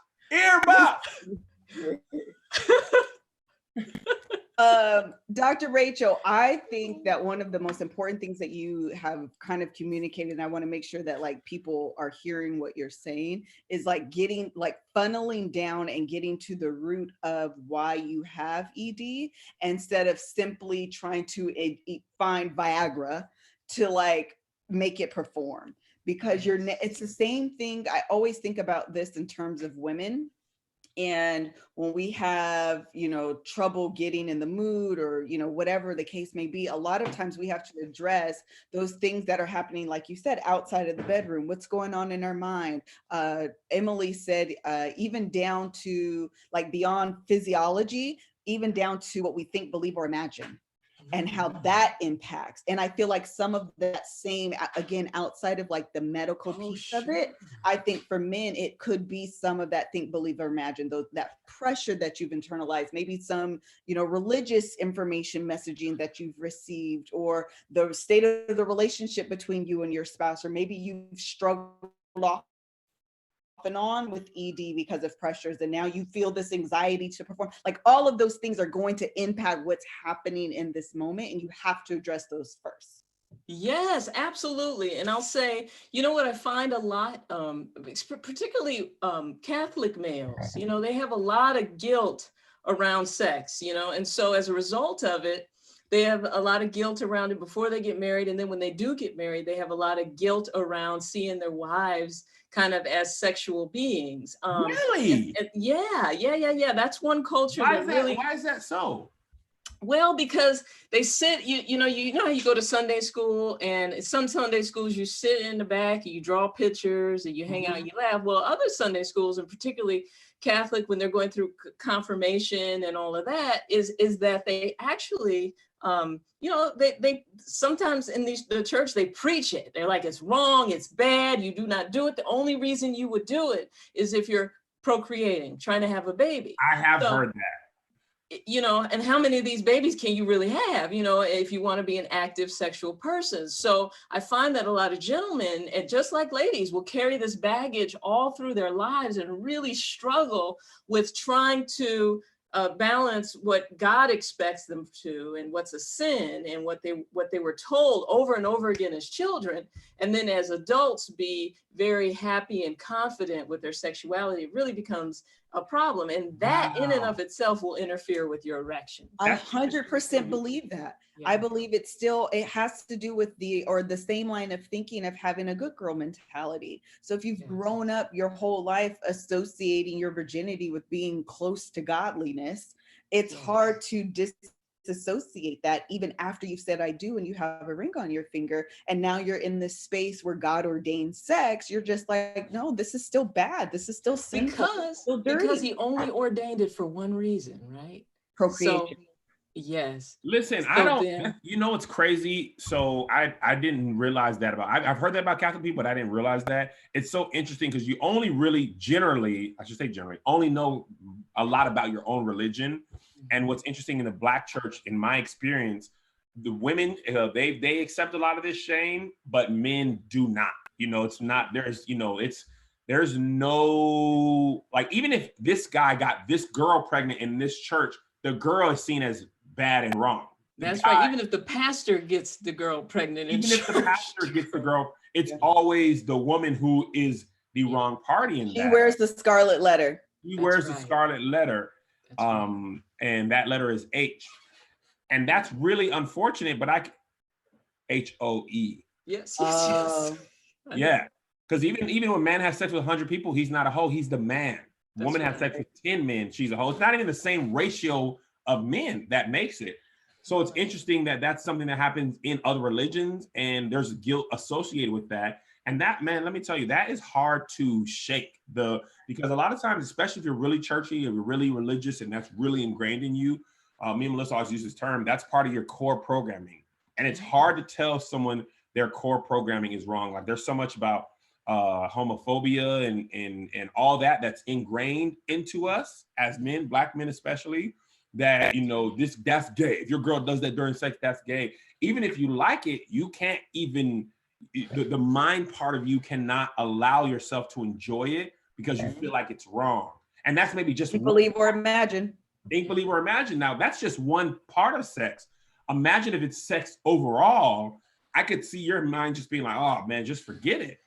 Dr. Rachel, I think that one of the most important things that you have kind of communicated, and I want to make sure that like people are hearing what you're saying, is like funneling down and getting to the root of why you have ED, instead of simply trying to find Viagra to like make it perform. Because it's the same thing. I always think about this in terms of women. And when we have, you know, trouble getting in the mood, or, you know, whatever the case may be, a lot of times we have to address those things that are happening, like you said, outside of the bedroom. What's going on in our mind? Emily said, even down to like beyond physiology, even down to what we think, believe, or imagine, and how that impacts. And I feel like some of that same, again, outside of like the medical piece of it, I think for men, it could be some of that think, believe, or imagine, that pressure that you've internalized, maybe some, you know, religious information messaging that you've received, or the state of the relationship between you and your spouse, or maybe you've struggled off and on with ED because of pressures, and now you feel this anxiety to perform. Like all of those things are going to impact what's happening in this moment, and you have to address those first. Yes, absolutely. And I'll say, you know what I find a lot, particularly Catholic males, you know, they have a lot of guilt around sex, you know, and so as a result of it, they have a lot of guilt around it before they get married. And then when they do get married, they have a lot of guilt around seeing their wives kind of as sexual beings. Really? Yeah. That's one culture. Why is that so? Well, because they sit, you know how you go to Sunday school, and some Sunday schools you sit in the back and you draw pictures and you hang out and you laugh. Well, other Sunday schools, and particularly Catholic, when they're going through confirmation and all of that, is that they actually, you know, they sometimes in the church, they preach it. They're like, it's wrong, it's bad, you do not do it. The only reason you would do it is if you're procreating, trying to have a baby. I have heard that. You know, and how many of these babies can you really have, you know, if you want to be an active sexual person? So I find that a lot of gentlemen, and just like ladies, will carry this baggage all through their lives and really struggle with trying to balance what God expects them to and what's a sin and what they were told over and over again as children, and then as adults be very happy and confident with their sexuality, it really becomes a problem. And that in and of itself will interfere with your erection. 100% believe that. Yeah. I believe it has to do with the same line of thinking of having a good girl mentality. So if you've grown up your whole life associating your virginity with being close to godliness, it's hard to disassociate that even after you've said I do and you have a ring on your finger, and now you're in this space where God ordained sex. You're just like, no, this is still bad. This is still sinful. Because he only ordained it for one reason, right? Procreation. So, yes. Listen, So I don't, then, you know, it's crazy. So I didn't realize that I've heard that about Catholic people, but I didn't realize that. It's so interesting because you only really only know a lot about your own religion. And what's interesting in the Black church, in my experience, the women, they accept a lot of this shame, but men do not. You know, it's not, there's no, like, even if this guy got this girl pregnant in this church, the girl is seen as bad and wrong. That's right. Even if the pastor gets the girl pregnant, even if the pastor gets the girl, it's always the woman who is the wrong party in that. She wears the scarlet letter. He wears the scarlet letter. And that letter is H. And that's really unfortunate, but HOE. Yes. Yeah. Because even when man has sex with 100 people, he's not a hoe, he's the man. Woman has sex with 10 men, she's a hoe. It's not even the same ratio of men that makes it. So it's interesting that that's something that happens in other religions, and there's guilt associated with that. And that, man, let me tell you, that is hard to shake. Because a lot of times, especially if you're really churchy, if you're really religious, and that's really ingrained in you, me and Melissa always use this term, that's part of your core programming. And it's hard to tell someone their core programming is wrong. Like, there's so much about homophobia and all that's ingrained into us as men, Black men especially, that, you know, that's gay. If your girl does that during sex, that's gay. Even if you like it, you can't even, the mind part of you cannot allow yourself to enjoy it because you feel like it's wrong. And that's maybe just believe or imagine. Think, believe, or imagine. Now, that's just one part of sex. Imagine if it's sex overall. I could see your mind just being like, oh man, just forget it.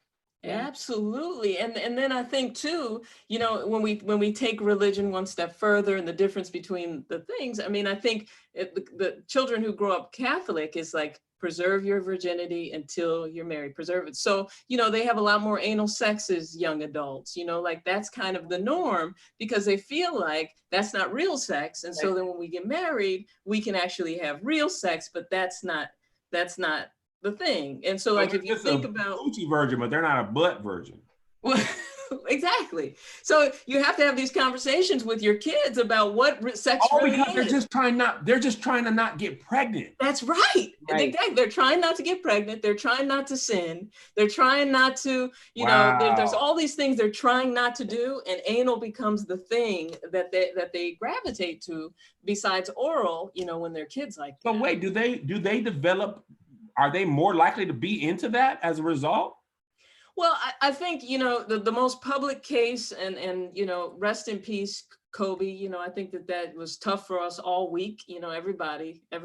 Absolutely. And then I think too, you know, when we take religion one step further and the difference between the things, I mean, I think the children who grow up Catholic is like, preserve your virginity until you're married, preserve it. So, you know, they have a lot more anal sex as young adults, you know, like that's kind of the norm because they feel like that's not real sex. And so then when we get married, we can actually have real sex, but that's not the thing. And so like, if you think about Gucci virgin, but they're not a butt virgin. Well, exactly. So you have to have these conversations with your kids about what sex really because is. they're just trying to not get pregnant. That's right. Exactly. They're trying not to get pregnant. They're trying not to sin. They're trying not to, you know, there's all these things they're trying not to do, and anal becomes the thing that they gravitate to besides oral, you know, when they're kids like that. But wait, do they develop, are they more likely to be into that as a result? Well, I think, you know, the most public case and, you know, rest in peace, Kobe, you know, I think that was tough for us all week. You know, every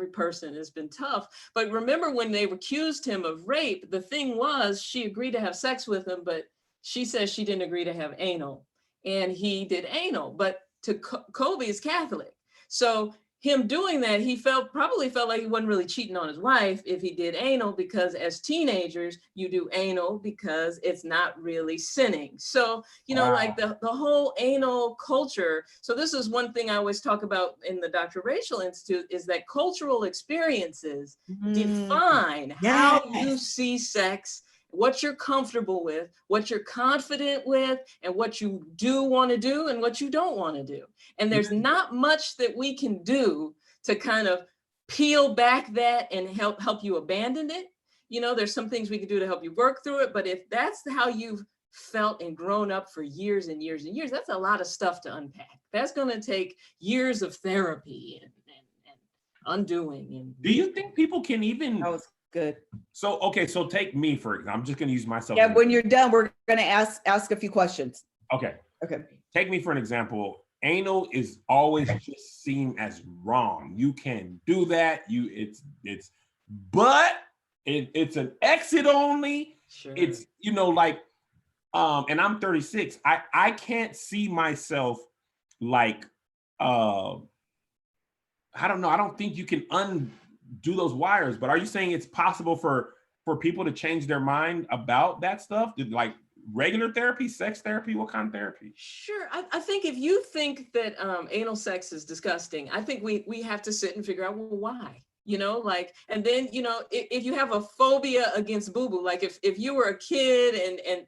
person has been tough. But remember when they accused him of rape, the thing was she agreed to have sex with him, but she says she didn't agree to have anal, and he did anal. But Kobe is Catholic. So him doing that, he probably felt like he wasn't really cheating on his wife if he did anal, because as teenagers, you do anal because it's not really sinning. So, you know, like the whole anal culture. So this is one thing I always talk about in the Dr. Rachael Institute, is that cultural experiences define how you see sex, what you're comfortable with, what you're confident with, and what you do want to do and what you don't want to do. And there's not much that we can do to kind of peel back that and help you abandon it. You know, there's some things we can do to help you work through it, but if that's how you've felt and grown up for years and years and years, that's a lot of stuff to unpack. That's going to take years of therapy and undoing. And do you think people can even... That was good. So, okay, so take me for example. I'm just going to use myself. Yeah, when you're done, we're going to ask a few questions. Okay. Take me for an example. anal is always just seen as wrong. You can do that. But it's an exit only. Sure. It's, you know, like, and I'm 36. I can't see myself like, I don't know. I don't think you can undo those wires, but are you saying it's possible for people to change their mind about that stuff? Like regular therapy, sex therapy, what kind of therapy? Sure. I think if you think that anal sex is disgusting, I think we have to sit and figure out, well, why? You know, like, and then, you know, if you have a phobia against boo-boo, like if you were a kid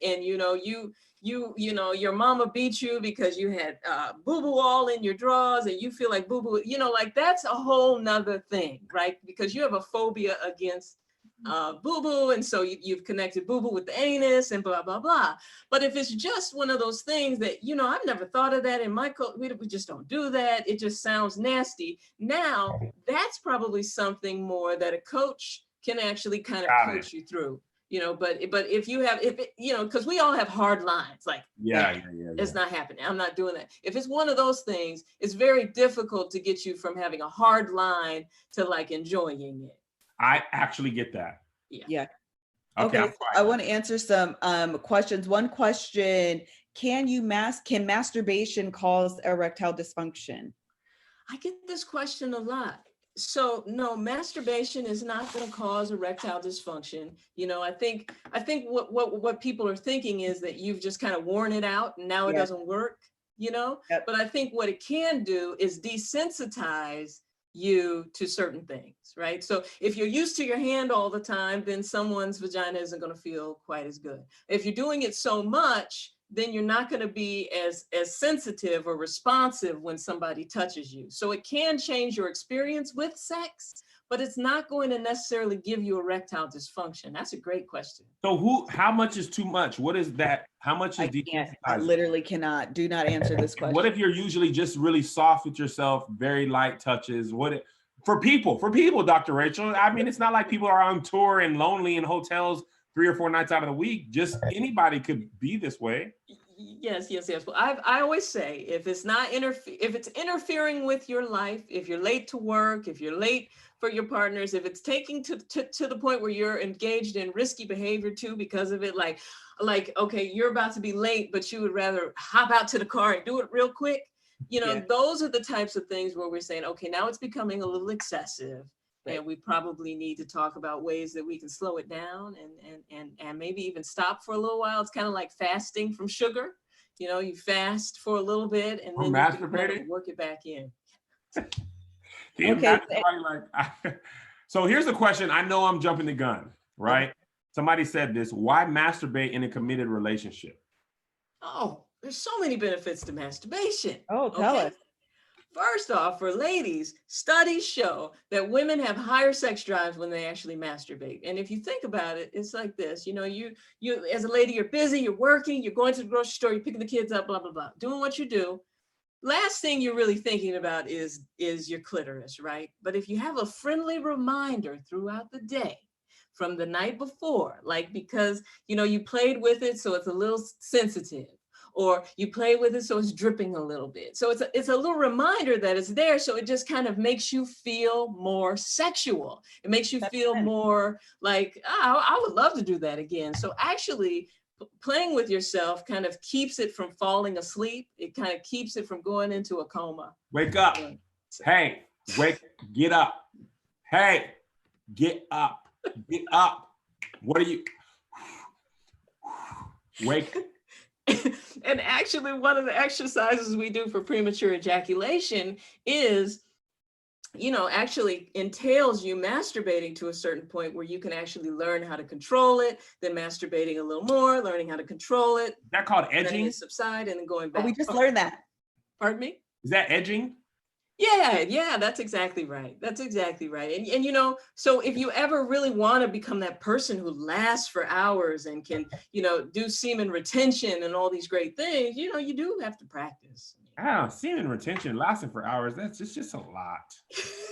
and you know, you know, your mama beat you because you had boo-boo all in your drawers and you feel like boo-boo, you know, like that's a whole nother thing, right? Because you have a phobia against boo-boo, and so you've connected boo-boo with the anus and blah, blah, blah. But if it's just one of those things that, you know, I've never thought of that in my culture, we just don't do that. It just sounds nasty. Now, that's probably something more that a coach can actually kind of coach you through. You know, but if you have, you know, because we all have hard lines, like, yeah, it's not happening. I'm not doing that. If it's one of those things, it's very difficult to get you from having a hard line to like enjoying it. I actually get that. Yeah. Okay. So I want to answer some questions. One question: can masturbation cause erectile dysfunction? I get this question a lot. So no, masturbation is not going to cause erectile dysfunction. You know, I think what people are thinking is that you've just kind of worn it out and now it doesn't work, you know. Yep. But I think what it can do is desensitize you to certain things, right? So if you're used to your hand all the time, then someone's vagina isn't going to feel quite as good. If you're doing it so much, then you're not going to be as sensitive or responsive when somebody touches you. So it can change your experience with sex, but it's not going to necessarily give you erectile dysfunction. That's a great question. So how much is too much? What is that? How much is I literally do not answer this question. What if you're usually just really soft with yourself, very light touches? For people, Dr. Rachel, I mean, it's not like people are on tour and lonely in hotels 3 or 4 nights out of the week. Just anybody could be this way. Yes. Well, I always say, if it's interfering with your life, if you're late to work, if you're late for your partners, if it's taking to the point where you're engaged in risky behavior too because of it, like, okay, you're about to be late, but you would rather hop out to the car and do it real quick. You know, those are the types of things where we're saying, okay, now it's becoming a little excessive. Right. And we probably need to talk about ways that we can slow it down and maybe even stop for a little while. It's kind of like fasting from sugar. You know, you fast for a little bit and then you can kind of work it back in. Okay. So here's the question. I know I'm jumping the gun, right? Somebody said this: why masturbate in a committed relationship? Oh, there's so many benefits to masturbation. Oh, tell us. First off, for ladies, studies show that women have higher sex drives when they actually masturbate. And if you think about it, it's like this, you know, you as a lady, you're busy, you're working, you're going to the grocery store, you're picking the kids up, blah, blah, blah, doing what you do. Last thing you're really thinking about is your clitoris, right? But if you have a friendly reminder throughout the day from the night before, like because, you know, you played with it, so it's a little sensitive, or you play with it so it's dripping a little bit. So it's a little reminder that it's there. So it just kind of makes you feel more sexual. It makes you feel more like, I would love to do that again. So actually playing with yourself kind of keeps it from falling asleep. It kind of keeps it from going into a coma. Wake up. Hey, get up. Hey, get up. Get up. What are you? Wake up. And actually, one of the exercises we do for premature ejaculation is, you know, actually entails you masturbating to a certain point where you can actually learn how to control it, then masturbating a little more, learning how to control it. Is that called edging? Subside and then going back. Oh, we just learned that. Pardon me? Is that edging? Yeah, that's exactly right. That's exactly right. And you know, so if you ever really want to become that person who lasts for hours and can, you know, do semen retention and all these great things, you know, you do have to practice. Semen retention lasting for hours, that's just a lot.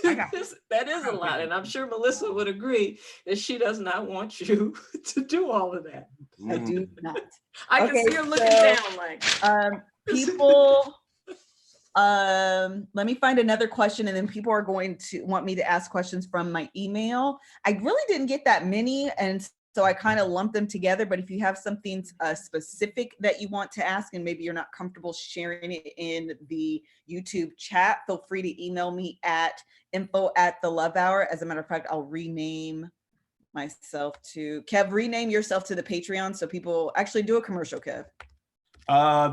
That is a lot. And I'm sure Melissa would agree that she does not want you to do all of that. I do not. I can see her looking down like. People Let me find another question, and then people are going to want me to ask questions from my email. I really didn't get that many, and so I kind of lumped them together. But if you have something specific that you want to ask, and maybe you're not comfortable sharing it in the YouTube chat, feel free to email me at info@thelovehour. As a matter of fact, I'll rename myself to Kev. Rename yourself to the Patreon so people actually do a commercial, Kev.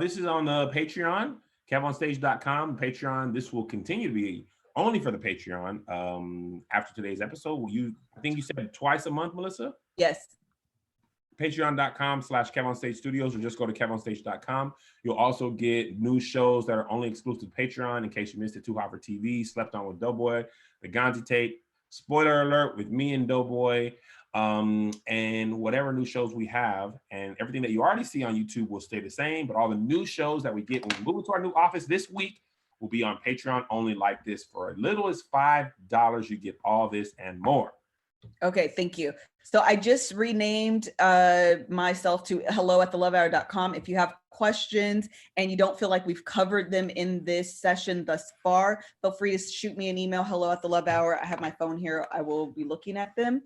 This is on the Patreon, KevOnStage.com. Patreon. This will continue to be only for the Patreon. After today's episode, I think you said twice a month, Melissa? Yes. Patreon.com/KevOnStage Studios, or just go to KevOnStage.com. You'll also get new shows that are only exclusive to Patreon in case you missed it. Too Hot for TV, Slept On with Doughboy, The Gonzi Tape, Spoiler Alert with me and Doughboy, and whatever new shows we have. And everything that you already see on YouTube will stay the same, but all the new shows that we get when we move into our new office this week will be on Patreon only like this. For as little as $5, you get all this and more. Okay, thank you. So I just renamed myself to hello@thelovehour.com. If you have questions and you don't feel like we've covered them in this session thus far, feel free to shoot me an email, hello@thelovehour. I have my phone here. I will be looking at them.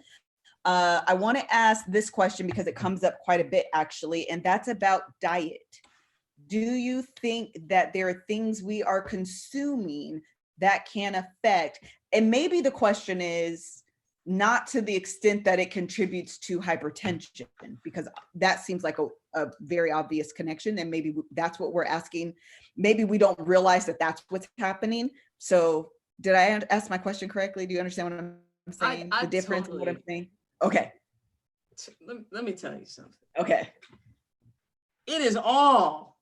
I want to ask this question because it comes up quite a bit, actually, and that's about diet. Do you think that there are things we are consuming that can affect, and maybe the question is, not to the extent that it contributes to hypertension, because that seems like a very obvious connection, and maybe that's what we're asking. Maybe we don't realize that that's what's happening. So did I ask my question correctly? Do you understand what I'm saying? The difference in what I'm saying? Okay. Let me tell you something. Okay. It is all.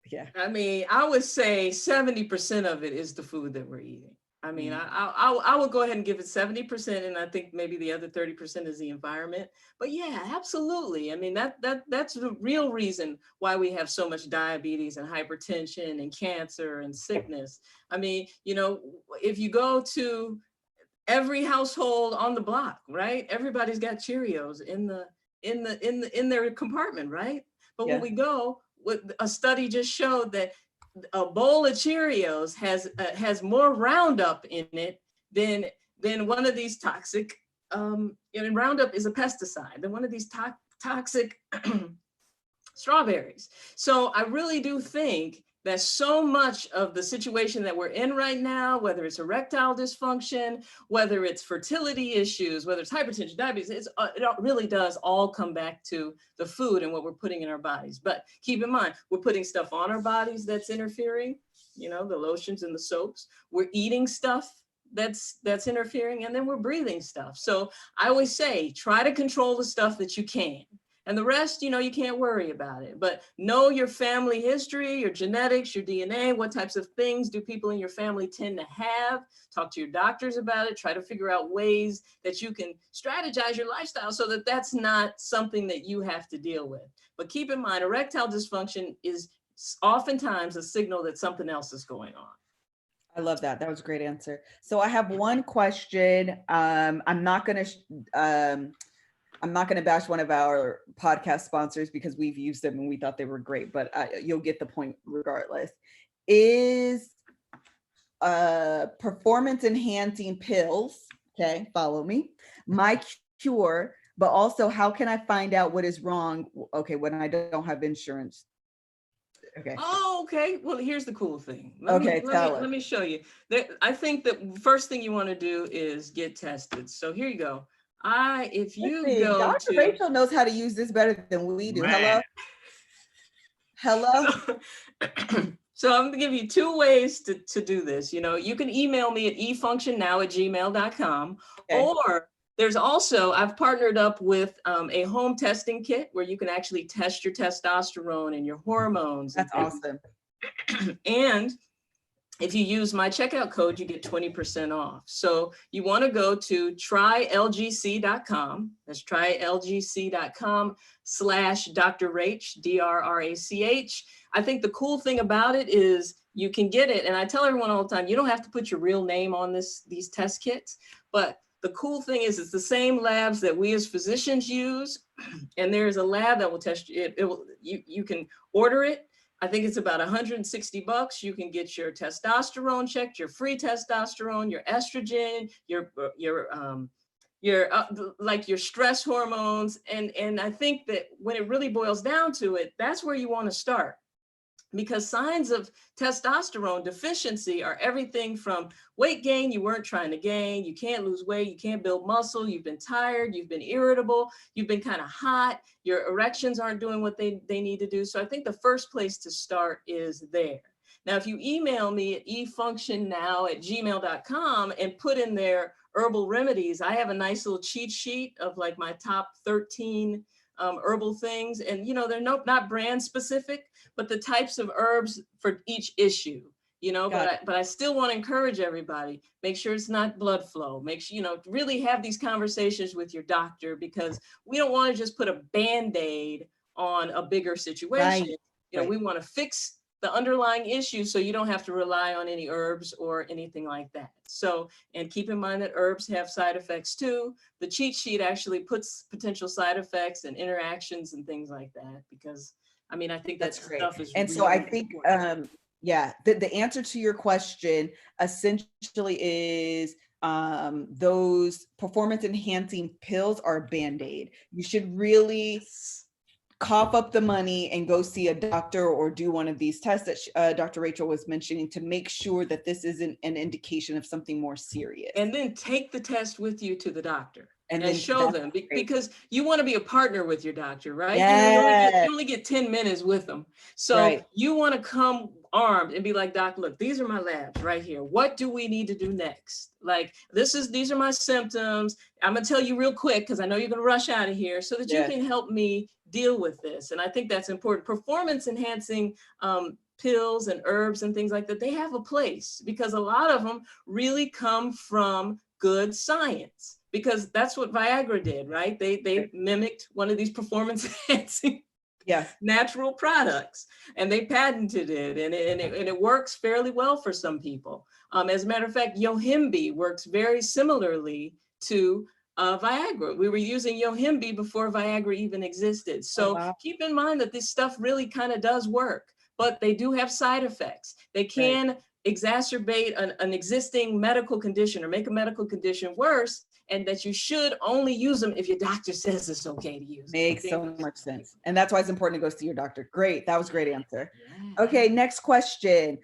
Yeah. I mean, I would say 70% of it is the food that we're eating. I mean, I will go ahead and give it 70%, and I think maybe the other 30% is the environment. But yeah, absolutely. I mean, that's the real reason why we have so much diabetes and hypertension and cancer and sickness. I mean, you know, if you go to every household on the block, right? Everybody's got Cheerios in their compartment, right? But when we go, a study just showed that a bowl of Cheerios has more Roundup in it than one of these toxic. And Roundup is a pesticide. Than one of these toxic strawberries. So I really do think that so much of the situation that we're in right now, whether it's erectile dysfunction, whether it's fertility issues, whether it's hypertension, diabetes, it really does all come back to the food and what we're putting in our bodies. But keep in mind, we're putting stuff on our bodies that's interfering, you know, the lotions and the soaps. We're eating stuff that's interfering, and then we're breathing stuff. So I always say, try to control the stuff that you can. And the rest, you know, you can't worry about it. But know your family history, your genetics, your DNA, what types of things do people in your family tend to have. Talk to your doctors about it. Try to figure out ways that you can strategize your lifestyle so that that's not something that you have to deal with. But keep in mind, erectile dysfunction is oftentimes a signal that something else is going on. I love that. That was a great answer. So I have one question. I'm not going to bash one of our podcast sponsors because we've used them and we thought they were great, but you'll get the point regardless. Is performance enhancing pills, okay, follow me, my cure, but also how can I find out what is wrong, okay, when I don't have insurance? Okay. Oh, okay. Well, here's the cool thing. Let me show you. I think the first thing you want to do is get tested. So here you go. Dr. Rachael knows how to use this better than we do. Man. Hello. So I'm gonna give you two ways to do this. You know, you can email me at efunctionnow@gmail.com, okay. Or there's also, I've partnered up with a home testing kit where you can actually test your testosterone and your hormones. That's awesome. And if you use my checkout code, you get 20% off. So you want to go to trylgc.com. That's trylgc.com/Dr. Rach, DRRACH. I think the cool thing about it is you can get it. And I tell everyone all the time, you don't have to put your real name on these test kits. But the cool thing is it's the same labs that we as physicians use. And there's a lab that will test you. You can order it. I think it's about $160. You can get your testosterone checked, your free testosterone, your estrogen, like your stress hormones. And I think that when it really boils down to it, that's where you want to start. Because signs of testosterone deficiency are everything from weight gain you weren't trying to gain, you can't lose weight, you can't build muscle, you've been tired, you've been irritable, you've been kind of hot, your erections aren't doing what they need to do. So I think the first place to start is there. Now, if you email me at efunctionnow@gmail.com and put in there herbal remedies, I have a nice little cheat sheet of like my top 13 herbal things. And, you know, they're not brand specific, but the types of herbs for each issue, you know, but I still want to encourage everybody, make sure it's not blood flow, make sure, you know, really have these conversations with your doctor, because we don't want to just put a Band-Aid on a bigger situation. You know, we want to fix the underlying issue so you don't have to rely on any herbs or anything like that. So, and keep in mind that herbs have side effects too. The cheat sheet actually puts potential side effects and interactions and things like that, because I mean, I think that's that great. stuff is and really so I think, yeah, the answer to your question essentially is those performance enhancing pills are a Band-Aid. You should really cough up the money and go see a doctor or do one of these tests that Dr. Rachel was mentioning to make sure that this isn't an indication of something more serious. And then take the test with you to the doctor and then show them, because you want to be a partner with your doctor, right? Yes. You only get 10 minutes with them. So you want to come armed and be like, Doc, look, these are my labs right here. What do we need to do next? Like, these are my symptoms. I'm going to tell you real quick, because I know you're going to rush out of here, so that you can help me deal with this. And I think that's important. Performance enhancing pills and herbs and things like that, they have a place, because a lot of them really come from good science, because that's what Viagra did, right? They mimicked one of these performance enhancing natural products, and they patented it, and it works fairly well for some people. As a matter of fact, Yohimbe works very similarly to Viagra. We were using Yohimbe before Viagra even existed. So keep in mind that this stuff really kind of does work, but they do have side effects. They can exacerbate an existing medical condition or make a medical condition worse, and that you should only use them if your doctor says it's okay to use. Makes so much sense. And that's why it's important to go see your doctor. Great. That was a great answer. Okay, next question.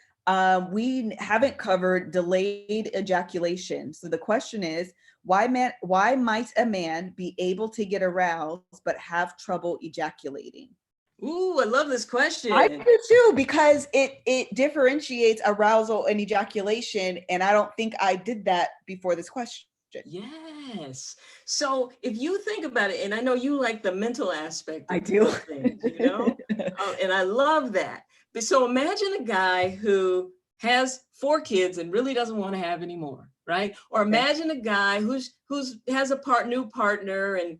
We haven't covered delayed ejaculation. So the question is, why might a man be able to get aroused but have trouble ejaculating? Ooh, I love this question. I do too, because it differentiates arousal and ejaculation. And I don't think I did that before this question. Yes. So if you think about it, and I know you like the mental aspect of I do. things, you know, and I love that. But so imagine a guy who has 4 kids and really doesn't want to have any more, right? Or imagine a guy who's has a new partner and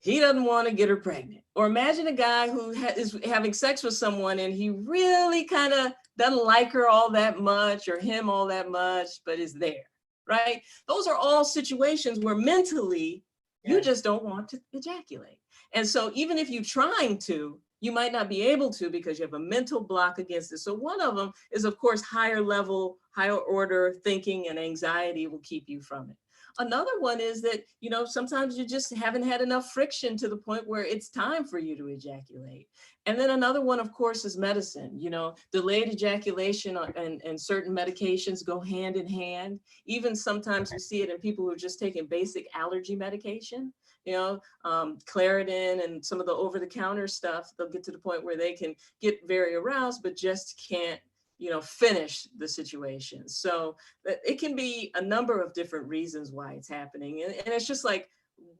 he doesn't want to get her pregnant. Or imagine a guy who is having sex with someone and he really kind of doesn't like her all that much or him all that much, but is there, right? Those are all situations where mentally you just don't want to ejaculate. And so even if you're trying to, you might not be able to because you have a mental block against it. So one of them is, of course, higher level, higher order thinking and anxiety will keep you from it. Another one is that, you know, sometimes you just haven't had enough friction to the point where it's time for you to ejaculate. And then another one, of course, is medicine. You know, delayed ejaculation and certain medications go hand in hand. Even sometimes we see it in people who are just taking basic allergy medication, you know, Claritin and some of the over-the-counter stuff. They'll get to the point where they can get very aroused, but just can't, you know, finish the situation. So it can be a number of different reasons why it's happening. And it's just like,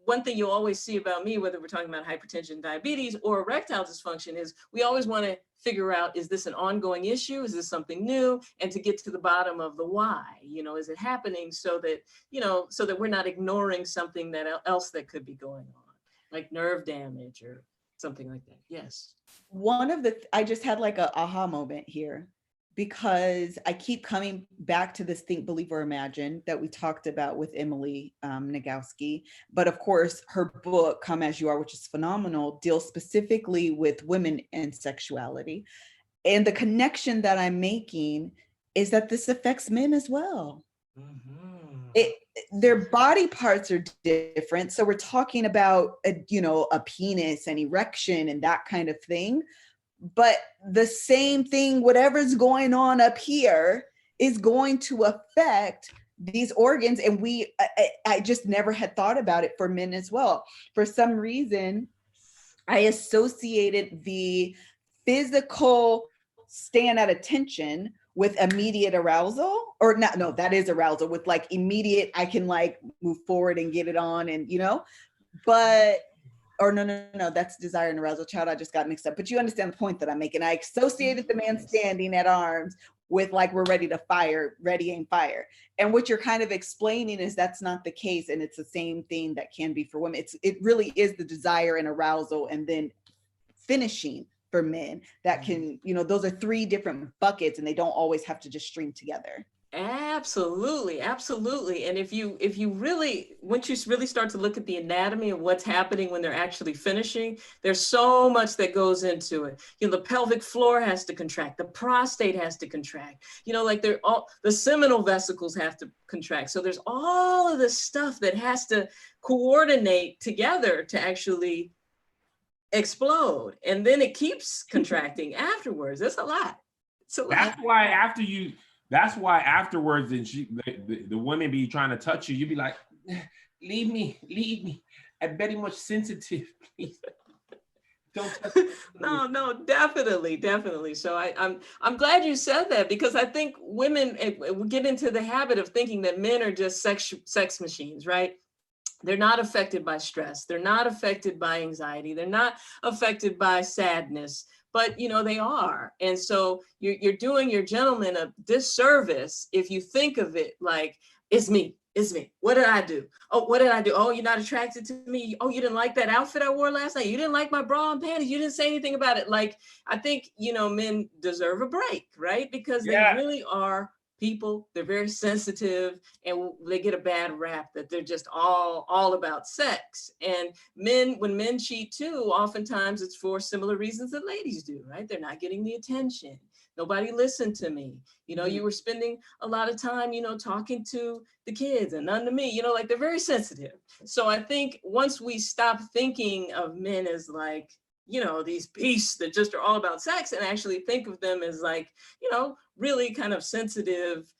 one thing you'll always see about me, whether we're talking about hypertension, diabetes, or erectile dysfunction, is we always want to figure out, is this an ongoing issue? Is this something new? And to get to the bottom of the why, you know, is it happening so that, you know, so that we're not ignoring something else that could be going on, like nerve damage or something like that. Yes. I just had like a aha moment here, because I keep coming back to this Think, Believe, or Imagine that we talked about with Emily Nagoski. But of course, her book, Come As You Are, which is phenomenal, deals specifically with women and sexuality. And the connection that I'm making is that this affects men as well. Their body parts are different. So we're talking about, a penis and erection and that kind of thing. But the same thing, whatever's going on up here is going to affect these organs. And I just never had thought about it for men as well. For some reason, I associated the physical stand at attention with immediate arousal, or not, no, that is arousal, with like immediate, I can like move forward and get it on, and but, or no, that's desire and arousal. Child, I just got mixed up. But you understand the point that I'm making. I associated the man standing at arms with like, we're ready to fire, ready, aim, fire. And what you're kind of explaining is that's not the case. And it's the same thing that can be for women. It really is the desire and arousal, and then finishing for men that can, those are three different buckets, and they don't always have to just stream together. Absolutely. And if you really, once you really start to look at the anatomy of what's happening when they're actually finishing, there's so much that goes into it. The pelvic floor has to contract, the prostate has to contract, like the seminal vesicles have to contract. So there's all of this stuff that has to coordinate together to actually explode, and then it keeps contracting afterwards. That's a lot. That's why afterwards, and the women be trying to touch you. You be like, leave me. I'm very much sensitive, please. Don't touch me. No, definitely. So I'm glad you said that, because I think women get into the habit of thinking that men are just sex machines, right? They're not affected by stress. They're not affected by anxiety. They're not affected by sadness, but they are. And so you're doing your gentleman a disservice if you think of it like, it's me. What did I do? Oh, what did I do? Oh, you're not attracted to me. Oh, you didn't like that outfit I wore last night. You didn't like my bra and panties. You didn't say anything about it. Like, I think, men deserve a break, right? Because they really are people. They're very sensitive, and they get a bad rap that they're just all about sex. And when men cheat too, oftentimes it's for similar reasons that ladies do, right? They're not getting the attention. Nobody listened to me. You were spending a lot of time, talking to the kids and none to me, like they're very sensitive. So I think once we stop thinking of men as like, these beasts that just are all about sex, and actually think of them as like, really kind of sensitive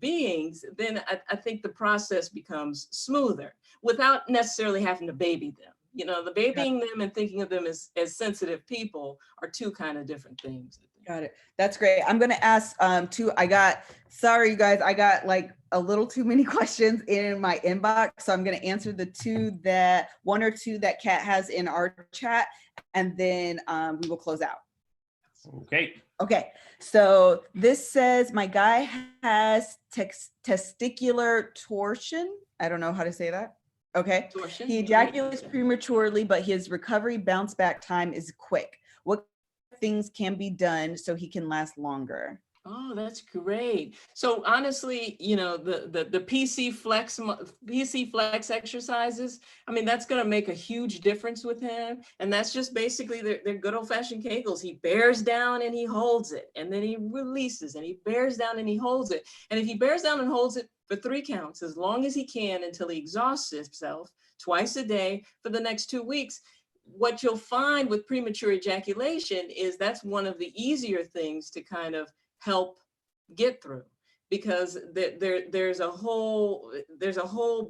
beings, then I think the process becomes smoother without necessarily having to baby them. The babying them and thinking of them as sensitive people are two kind of different things. Got it. That's great. I'm going to ask sorry, you guys, I got like a little too many questions in my inbox. So I'm going to answer one or two that Kat has in our chat, and then we will close out. Okay. So this says, my guy has testicular torsion. I don't know how to say that. Okay. Torsion. He ejaculates prematurely, but his recovery bounce back time is quick. What things can be done so he can last longer? Oh, that's great. So honestly, the PC flex exercises, I mean, that's going to make a huge difference with him. And that's just basically their good old fashioned Kegels. He bears down and he holds it, and then he releases, and he bears down and he holds it. And if he bears down and holds it for 3 counts, as long as he can, until he exhausts himself twice a day for the next 2 weeks, what you'll find with premature ejaculation is that's one of the easier things to kind of help get through, because there's a whole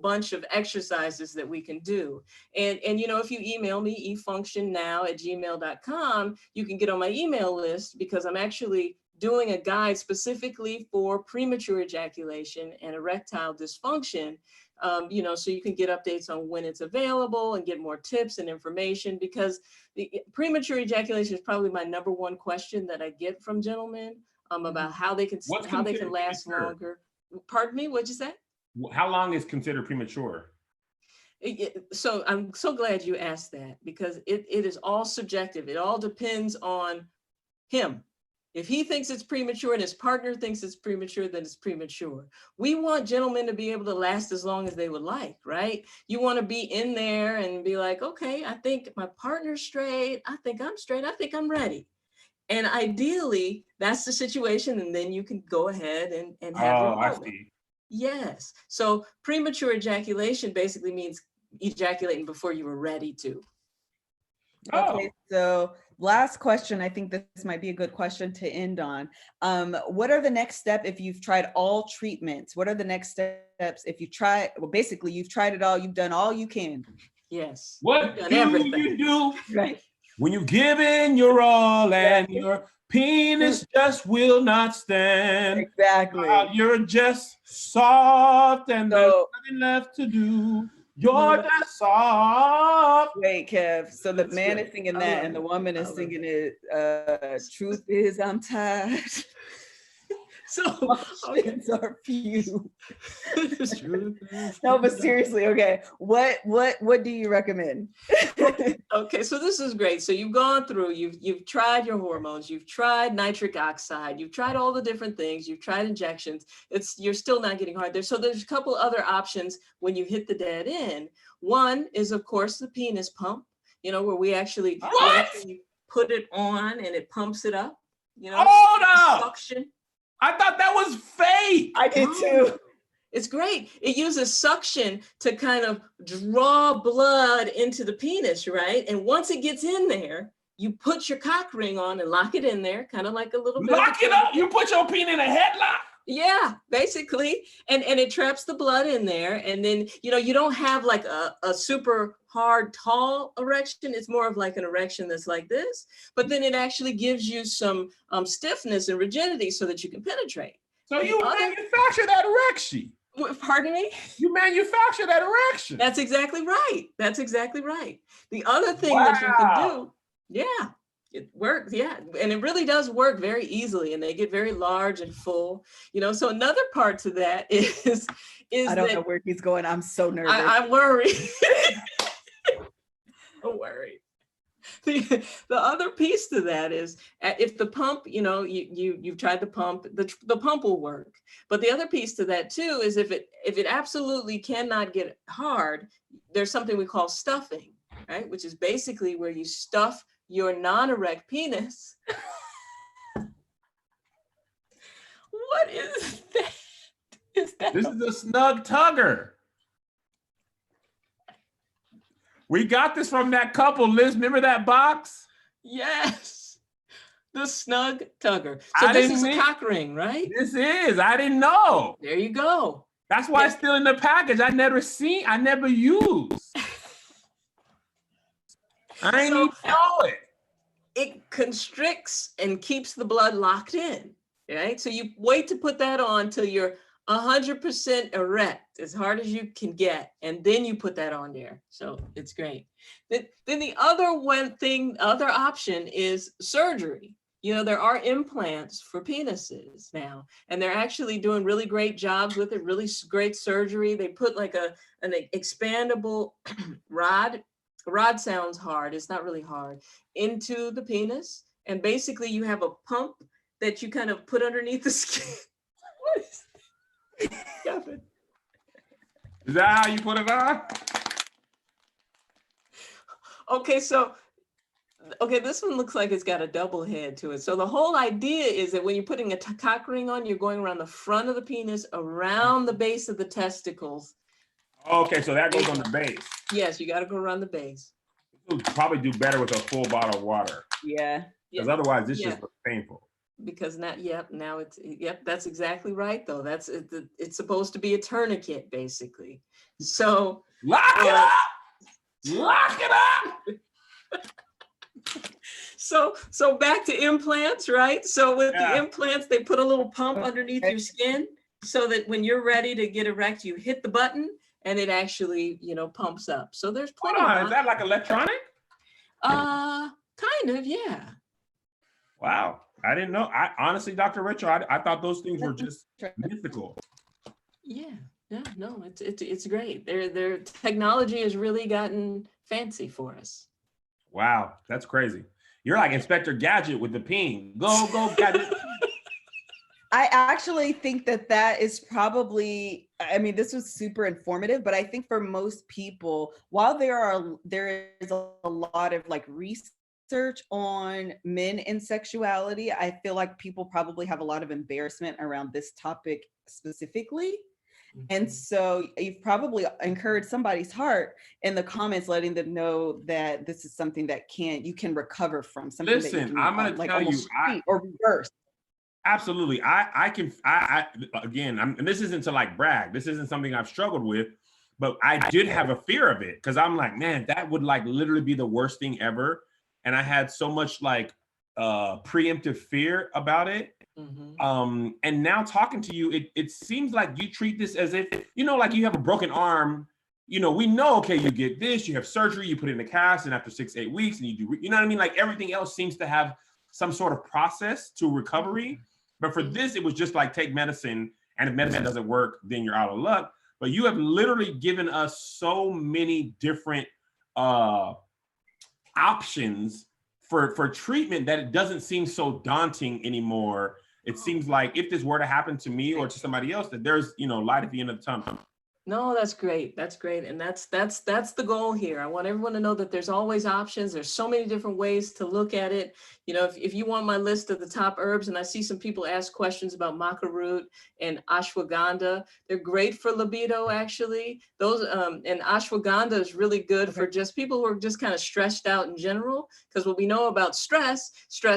bunch of exercises that we can do. And if you email me efunctionnow@gmail.com, you can get on my email list, because I'm actually doing a guide specifically for premature ejaculation and erectile dysfunction. So you can get updates on when it's available and get more tips and information, because the premature ejaculation is probably my number one question that I get from gentlemen about how they can last longer. Pardon me, what'd you say? How long is considered premature? So I'm so glad you asked that, because it is all subjective. It all depends on him. If he thinks it's premature and his partner thinks it's premature, then it's premature. We want gentlemen to be able to last as long as they would like, right? You want to be in there and be like, okay, I think my partner's straight. I think I'm straight. I think I'm ready. And ideally, that's the situation, and then you can go ahead and have your I moment. see. Yes. So premature ejaculation basically means ejaculating before you were ready to. Okay, so last question. I think this might be a good question to end on. What are the next steps if you've tried all treatments? What are the next steps if you try? Well, basically, you've tried it all. You've done all you can. Yes. What do you do Right. when you give in your all and your penis just will not stand? Exactly. You're just soft and there's So, nothing left to do. You're just soft. wait, Kev. So the That's man right. is singing I that, love and the it. woman I is love singing it. Truth is, I'm tired. So Options are few. it's true. No, but seriously, okay. What do you recommend? Okay, so this is great. So you've gone through, you've tried your hormones, you've tried nitric oxide, you've tried all the different things, you've tried injections. You're still not getting hard there. So there's a couple other options when you hit the dead end. One is, of course, the penis pump, where we actually put it on and it pumps it up. Hold up. Suction. I thought that was fake. I did too. It's great. It uses suction to kind of draw blood into the penis, right? And once it gets in there, you put your cock ring on and lock it in there, kind of like a little bit. Lock it up. You put your penis in a headlock. Yeah, basically. And it traps the blood in there. And then, you don't have like a super hard, tall erection. It's more of like an erection that's like this. But then it actually gives you some stiffness and rigidity so that you can penetrate. So you manufacture that erection. Pardon me? You manufacture that erection. That's exactly right. That's exactly right. The other thing that you can do, it works. Yeah. And it really does work very easily, and they get very large and full, so another part to that is I don't know where he's going. I'm so nervous. I'm worried. Don't worry. The other piece to that is if the pump, you've tried the pump, the pump will work. But the other piece to that too is if it absolutely cannot get hard, there's something we call stuffing, right? Which is basically where you stuff your non-erect penis. What is that? This is a snug tugger. We got this from that couple, Liz. Remember that box? Yes. The snug tugger. So this is a cock ring, right? This is. I didn't know. There you go. That's why it's still in the package. I never used. I ain't even know it. It constricts and keeps the blood locked in, right? So you wait to put that on till you're 100% erect, as hard as you can get, and then you put that on there. So it's great. Then the other option is surgery. There are implants for penises now, and they're actually doing really great jobs with it, really great surgery. They put like an expandable rod. Rod sounds hard. It's not really hard. Into the penis, and basically you have a pump that you kind of put underneath the skin. What is that? Is that how you put it on? Okay, this one looks like it's got a double head to it. So the whole idea is that when you're putting a cock ring on, you're going around the front of the penis, around the base of the testicles. Okay, so that goes on the base. Yes, you got to go around the base. You'll probably do better with a full bottle of water. Yeah. Because otherwise this just looks painful. Because now it's that's exactly right though. It's supposed to be a tourniquet basically. So lock it up. Lock it up. So back to implants, right? So with the implants, they put a little pump underneath your skin so that when you're ready to get erect, you hit the button and it actually, pumps up. So there's plenty. Is that like electronic? Kind of, yeah. Wow. I didn't know. I honestly, Dr. Rachael, I thought those things were just mythical. Yeah. No, it's great. Their technology has really gotten fancy for us. Wow, that's crazy. You're like Inspector Gadget with the peen. Go, Gadget. I actually think that is probably, this was super informative, but I think for most people, while there is a lot of like research research on men and sexuality. I feel like people probably have a lot of embarrassment around this topic specifically. And so you've probably encouraged somebody's heart in the comments, letting them know that this is something that you can recover from. Something Listen, that you can, I'm gonna like tell you, almost treat or reverse. absolutely. Again, and this isn't to like brag. This isn't something I've struggled with, but I did have a fear of it because I'm like, man, that would like literally be the worst thing ever. And I had so much like preemptive fear about it. And now talking to you, it seems like you treat this as if, you know, like you have a broken arm. You know, we know, okay, you get this, you have surgery, you put it in a cast, and after 6-8 weeks, and you do, you know what I mean? Like everything else seems to have some sort of process to recovery. But for this, it was just like take medicine, and if medicine doesn't work, then you're out of luck. But you have literally given us so many different options for treatment that it doesn't seem so daunting anymore. It seems like if this were to happen to me or to somebody else, that there's, you know, light at the end of the tunnel. No, that's great. That's great. And that's the goal here. I want everyone to know that there's always options. There's so many different ways to look at it. You know, if you want my list of the top herbs, and I see some people ask questions about maca root and ashwagandha, they're great for libido, actually. Those and ashwagandha is really good for just people who are just kind of stressed out in general, because what we know about stress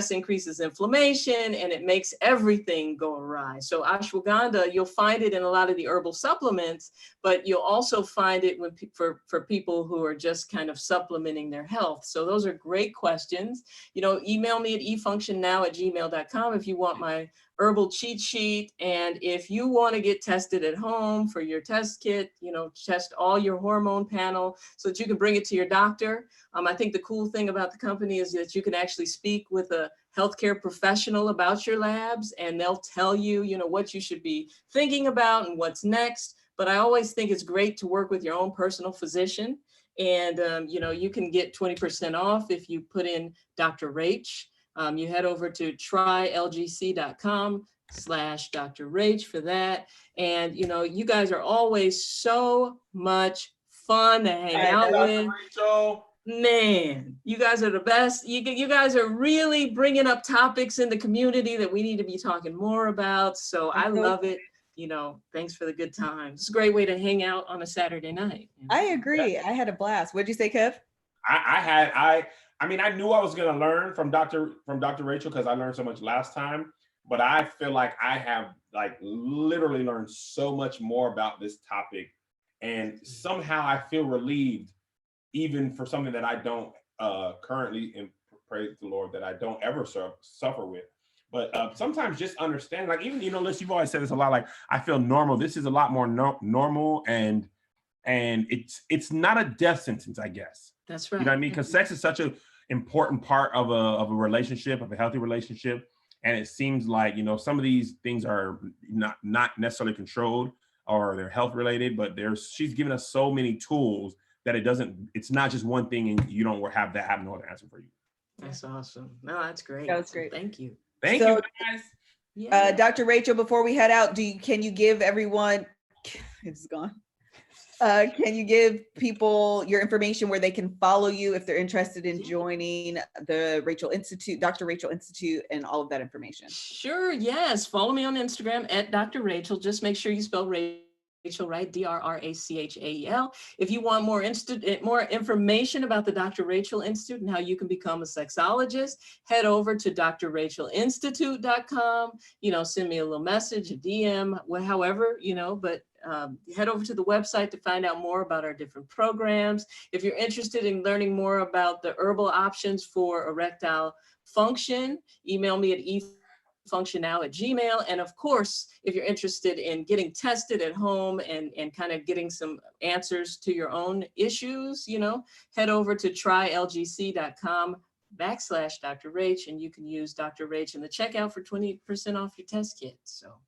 increases inflammation and it makes everything go awry. So ashwagandha, you'll find it in a lot of the herbal supplements, but you'll also find it when for people who are just kind of supplementing their health. So those are great questions. You know, email me at efunctionnow@gmail.com if you want my herbal cheat sheet. And if you want to get tested at home for your test kit, you know, test all your hormone panel so that you can bring it to your doctor. I think the cool thing about the company is that you can actually speak with a healthcare professional about your labs, and they'll tell you, you know, what you should be thinking about and what's next. But I always think it's great to work with your own personal physician. And, you know, you can get 20% off if you put in Dr. Rach. You head over to trylgc.com/Dr. Rach for that. And, you know, you guys are always so much fun to hang out with. Rachel. Man, you guys are the best. You guys are really bringing up topics in the community that we need to be talking more about. So I love it. You know, thanks for the good times. It's a great way to hang out on a Saturday night. You know? I agree. I had a blast. What'd you say, Kev? I mean, I knew I was going to learn from Dr. Rachel because I learned so much last time, but I feel like I have like literally learned so much more about this topic, and somehow I feel relieved, even for something that I don't currently, and praise the Lord, that I don't ever suffer with. But sometimes just understand, like, even, you know, Liz, you've always said this a lot, like, I feel normal. This is a lot more normal, and it's not a death sentence, I guess. That's right. You know what I mean? Because sex is such an important part of a relationship, of a healthy relationship. And it seems like, you know, some of these things are not necessarily controlled or they're health related, but she's given us so many tools that it's not just one thing and you don't have no other answer for you. That's awesome. No, that's great. That was great. Thank you. Thank you, guys. Yeah. Dr. Rachel, before we head out, can you give everyone, it's gone. Can you give people your information where they can follow you if they're interested in joining the Rachael Institute, Dr. Rachel Institute, and all of that information? Sure, yes. Follow me on Instagram at Dr. Rachel. Just make sure you spell Rachel right, DrRachel. If you want more information about the Dr. Rachel Institute and how you can become a sexologist, head over to drrachelinstitute.com. You know, send me a little message, a DM, however, you know, but head over to the website to find out more about our different programs. If you're interested in learning more about the herbal options for erectile function, email me at efunctionnow@gmail. And of course, if you're interested in getting tested at home and kind of getting some answers to your own issues, you know, head over to trylgc.com/Dr. Rach, and you can use Dr. Rach in the checkout for 20% off your test kit. So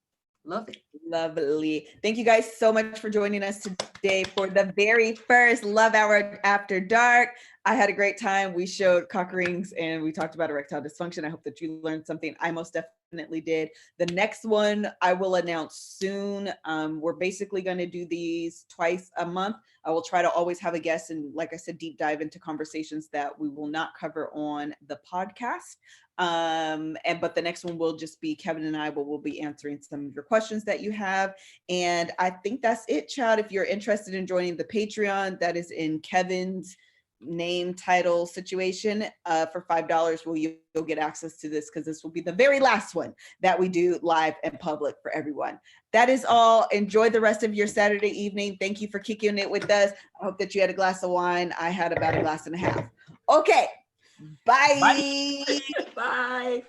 love it. Lovely. Thank you guys so much for joining us today for the very first Love Hour After Dark. I had a great time. We showed cock rings and we talked about erectile dysfunction. I hope that you learned something. I most definitely did. The next one I will announce soon. We're basically going to do these twice a month. I will try to always have a guest and, like I said, deep dive into conversations that we will not cover on the podcast. But the next one will just be Kevin and I, but we'll be answering some of your questions that you have. And I think that's it, child. If you're interested in joining the Patreon, that is in Kevin's name, title, situation. For $5, you'll get access to this, because this will be the very last one that we do live and public for everyone. That is all. Enjoy the rest of your Saturday evening. Thank you for kicking it with us. I hope that you had a glass of wine. I had about a glass and a half. Okay. Bye. Bye.